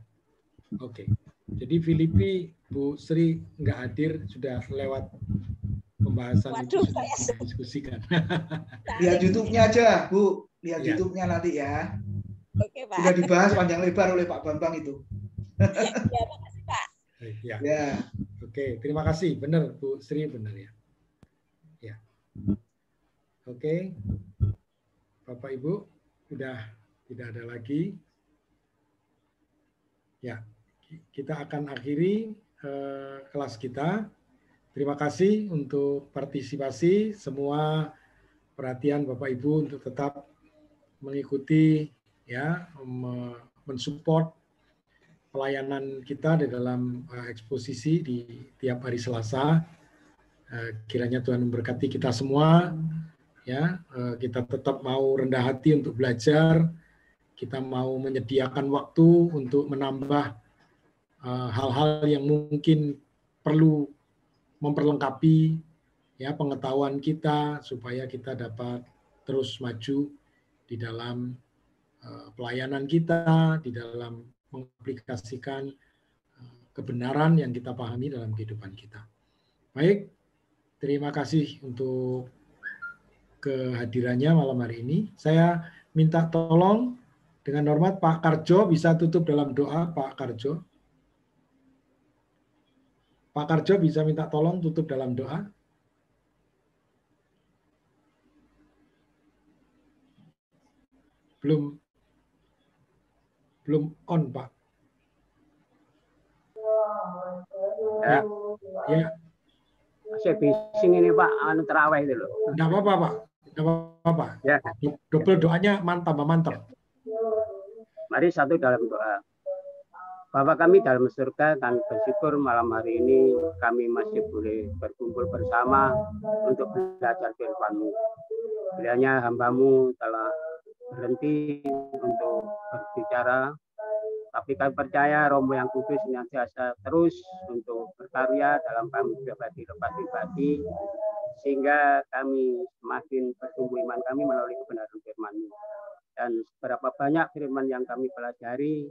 oke. Jadi Filipi, Bu Sri nggak hadir, sudah lewat pembahasan. Waduh, itu sudah didiskusikan. Lihat YouTube-nya aja, Bu. Lihat ya. YouTube-nya nanti ya. Oke, Pak. Sudah dibahas panjang lebar oleh Pak Bambang itu. Ya, makasih Pak. Ya. Ya. Oke, terima kasih. Benar, Bu Sri, benar ya. Ya. Oke. Bapak Ibu, sudah tidak ada lagi. Ya, kita akan akhiri kelas kita. Terima kasih untuk partisipasi semua, perhatian Bapak Ibu untuk tetap mengikuti ya, mensupport pelayanan kita di dalam eksposisi di tiap hari Selasa. Kiranya Tuhan memberkati kita semua ya, kita tetap mau rendah hati untuk belajar. Kita mau menyediakan waktu untuk menambah hal-hal yang mungkin perlu memperlengkapi ya pengetahuan kita supaya kita dapat terus maju di dalam pelayanan kita, di dalam mengaplikasikan kebenaran yang kita pahami dalam kehidupan kita. Baik, terima kasih untuk kehadirannya malam hari ini. Saya minta tolong dengan hormat Pak Karjo bisa tutup dalam doa, Pak Karjo. Pak Karjo bisa minta tolong tutup dalam doa. Belum on, Pak. Ya. Ya. Masih bising ini Pak, anu terawih itu loh. Enggak apa-apa, Pak. Enggak apa-apa. Ya. Double doanya mantap. Mari satu dalam doa. Bapa kami dalam surga, kami bersyukur malam hari ini kami masih boleh berkumpul bersama untuk belajar firman-Mu. Kiranya hamba-Mu telah berhenti untuk berbicara, tapi kami percaya Romo yang Kudus senantiasa terus untuk berkarya dalam kami pribadi, sehingga kami semakin bertumbuh iman kami melalui kebenaran firman-Mu. Dan seberapa banyak firman yang kami pelajari,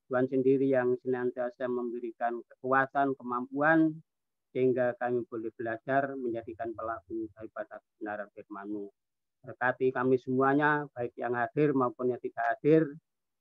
Tuhan sendiri yang senantiasa memberikan kekuatan, kemampuan, sehingga kami boleh belajar menjadikan pelaku daripada kebenaran firman-Mu. Berkati kami semuanya, baik yang hadir maupun yang tidak hadir,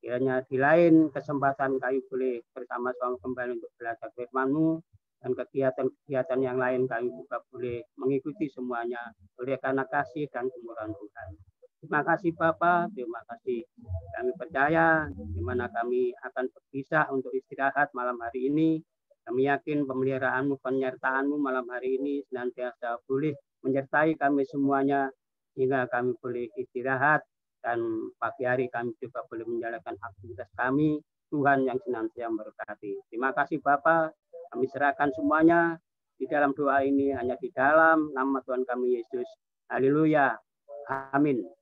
kiranya di lain kesempatan kami boleh bersama-sama kembali untuk belajar firman-Mu, dan kegiatan-kegiatan yang lain kami juga boleh mengikuti semuanya oleh karena kasih dan kemurahan Tuhan. Terima Terima kasih Bapak, terima kasih. Kami percaya di mana kami akan berpisah untuk istirahat malam hari ini. Kami yakin pemeliharaanmu, penyertaanmu malam hari ini senantiasa boleh menyertai kami semuanya hingga kami boleh istirahat dan pagi hari kami juga boleh menjalankan aktivitas kami. Tuhan yang senantiasa memberkati. Terima kasih Bapak, kami serahkan semuanya di dalam doa ini hanya di dalam nama Tuhan kami Yesus. Haleluya. Amin.